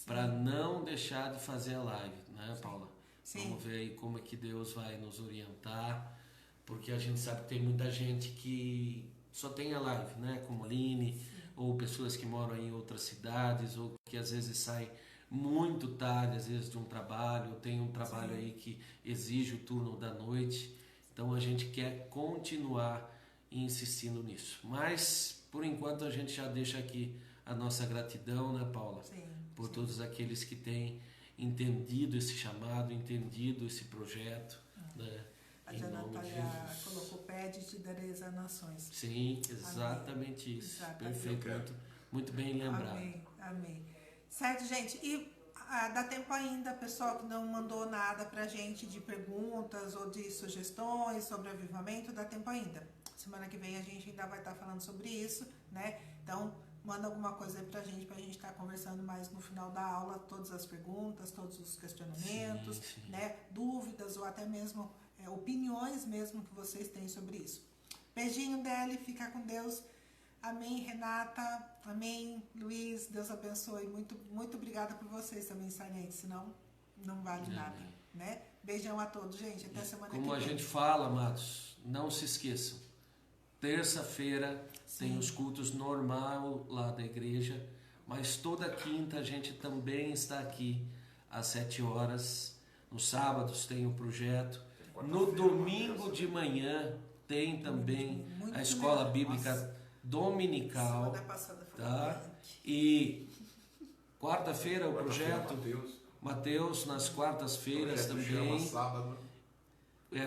para não deixar de fazer a live, né, Paula? Sim. Vamos ver aí como é que Deus vai nos orientar, porque a gente sabe que tem muita gente que só tem a live, né, como Aline, ou pessoas que moram em outras cidades, ou que às vezes saem muito tarde, às vezes de um trabalho, ou tem um trabalho aí que exige o turno da noite. Então a gente quer continuar insistindo nisso. Mas, por enquanto, a gente já deixa aqui a nossa gratidão, né, Paula? Sim, por todos aqueles que têm entendido esse chamado, entendido esse projeto, né? A Tia Natália colocou: pede e te darei as nações. Sim, exatamente. Amém. Isso. Exatamente. Perfeito. Muito bem lembrado. Amém, amém. Certo, gente? E dá tempo ainda, pessoal que não mandou nada pra gente de perguntas ou de sugestões sobre avivamento, dá tempo ainda. Semana que vem a gente ainda vai estar falando sobre isso, né? Então, manda alguma coisa aí pra gente estar conversando mais no final da aula, todas as perguntas, todos os questionamentos, sim. né? Dúvidas ou até mesmo opiniões mesmo que vocês têm sobre isso. Beijinho, Deli, fica com Deus. Amém, Renata. Amém, Luiz. Deus abençoe. Muito, muito obrigada por vocês também, Sarnete, senão não vale nada, né? Beijão a todos, gente. Até semana que vem. Como a gente fala, amados, não se esqueçam. Terça-feira tem os cultos normal lá da igreja, mas toda quinta a gente também está aqui às 7 horas. Nos sábados tem o projeto. No domingo de manhã tem também a escola bíblica dominical, tá? E quarta-feira o projeto Mateus nas quartas-feiras também.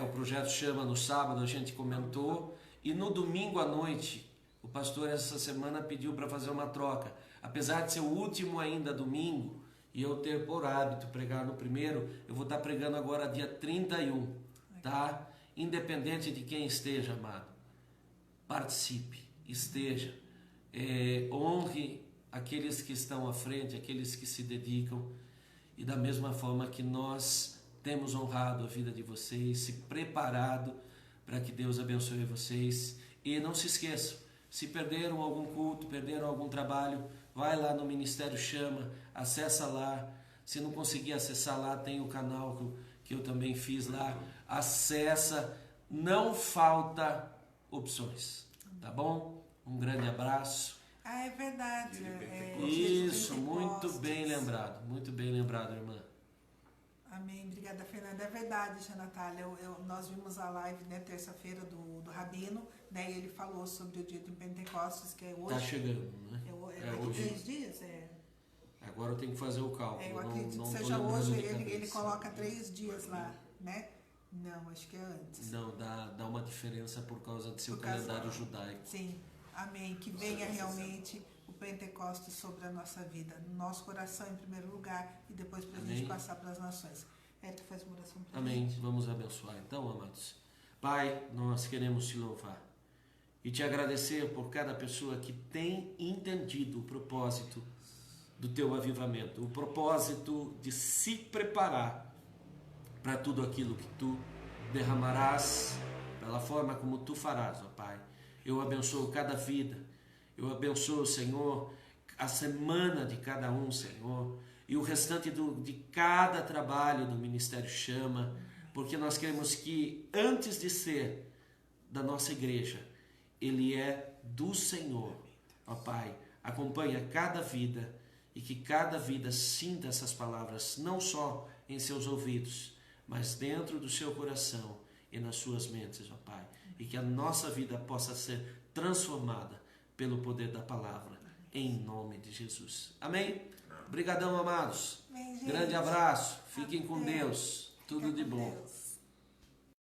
O projeto chama no sábado, a gente comentou. E no domingo à noite, o pastor essa semana pediu para fazer uma troca. Apesar de ser o último ainda domingo, e eu ter por hábito pregar no primeiro, eu vou estar pregando agora dia 31. tá? Independente de quem esteja, amado, participe, esteja, honre aqueles que estão à frente, aqueles que se dedicam, e da mesma forma que nós temos honrado a vida de vocês, se preparado para que Deus abençoe vocês. E não se esqueçam, se perderam algum culto, perderam algum trabalho, vai lá no Ministério Chama, acessa lá. Se não conseguir acessar lá, tem o canal que eu também fiz lá. Acessa, não falta opções, tá bom? Um grande abraço. Ah, é verdade. Isso, muito bem lembrado, irmã. Amém, obrigada, Fernanda. É verdade, Tia Natália. Nós vimos a live, né, terça-feira do Rabino, né, e ele falou sobre o dia de Pentecostes, que é hoje. Tá chegando, né? Hoje. 3 dias? Agora eu tenho que fazer o cálculo. Eu acredito que seja hoje. Ele coloca 3 dias lá, né? Não, acho que é antes. Não, dá uma diferença por causa do seu calendário judaico. Sim, amém. Que venha realmente o Pentecostes sobre a nossa vida, no nosso coração em primeiro lugar e depois para a gente passar para as nações. Eric, faz uma oração para a gente. Amém. Vamos abençoar então, amados. Pai, nós queremos te louvar e te agradecer por cada pessoa que tem entendido o propósito do teu avivamento, o propósito de se preparar para tudo aquilo que tu derramarás, pela forma como tu farás, ó Pai. Eu abençoo cada vida, eu abençoo, Senhor, a semana de cada um, Senhor, e o restante de cada trabalho do Ministério Chama, porque nós queremos que, antes de ser da nossa igreja, ele é do Senhor, ó Pai. Acompanha cada vida e que cada vida sinta essas palavras, não só em seus ouvidos, mas dentro do seu coração e nas suas mentes, ó Pai. E que a nossa vida possa ser transformada pelo poder da palavra, em nome de Jesus. Amém? Obrigadão, amados. Amém, grande abraço. Fiquem com Deus. Tudo de bom.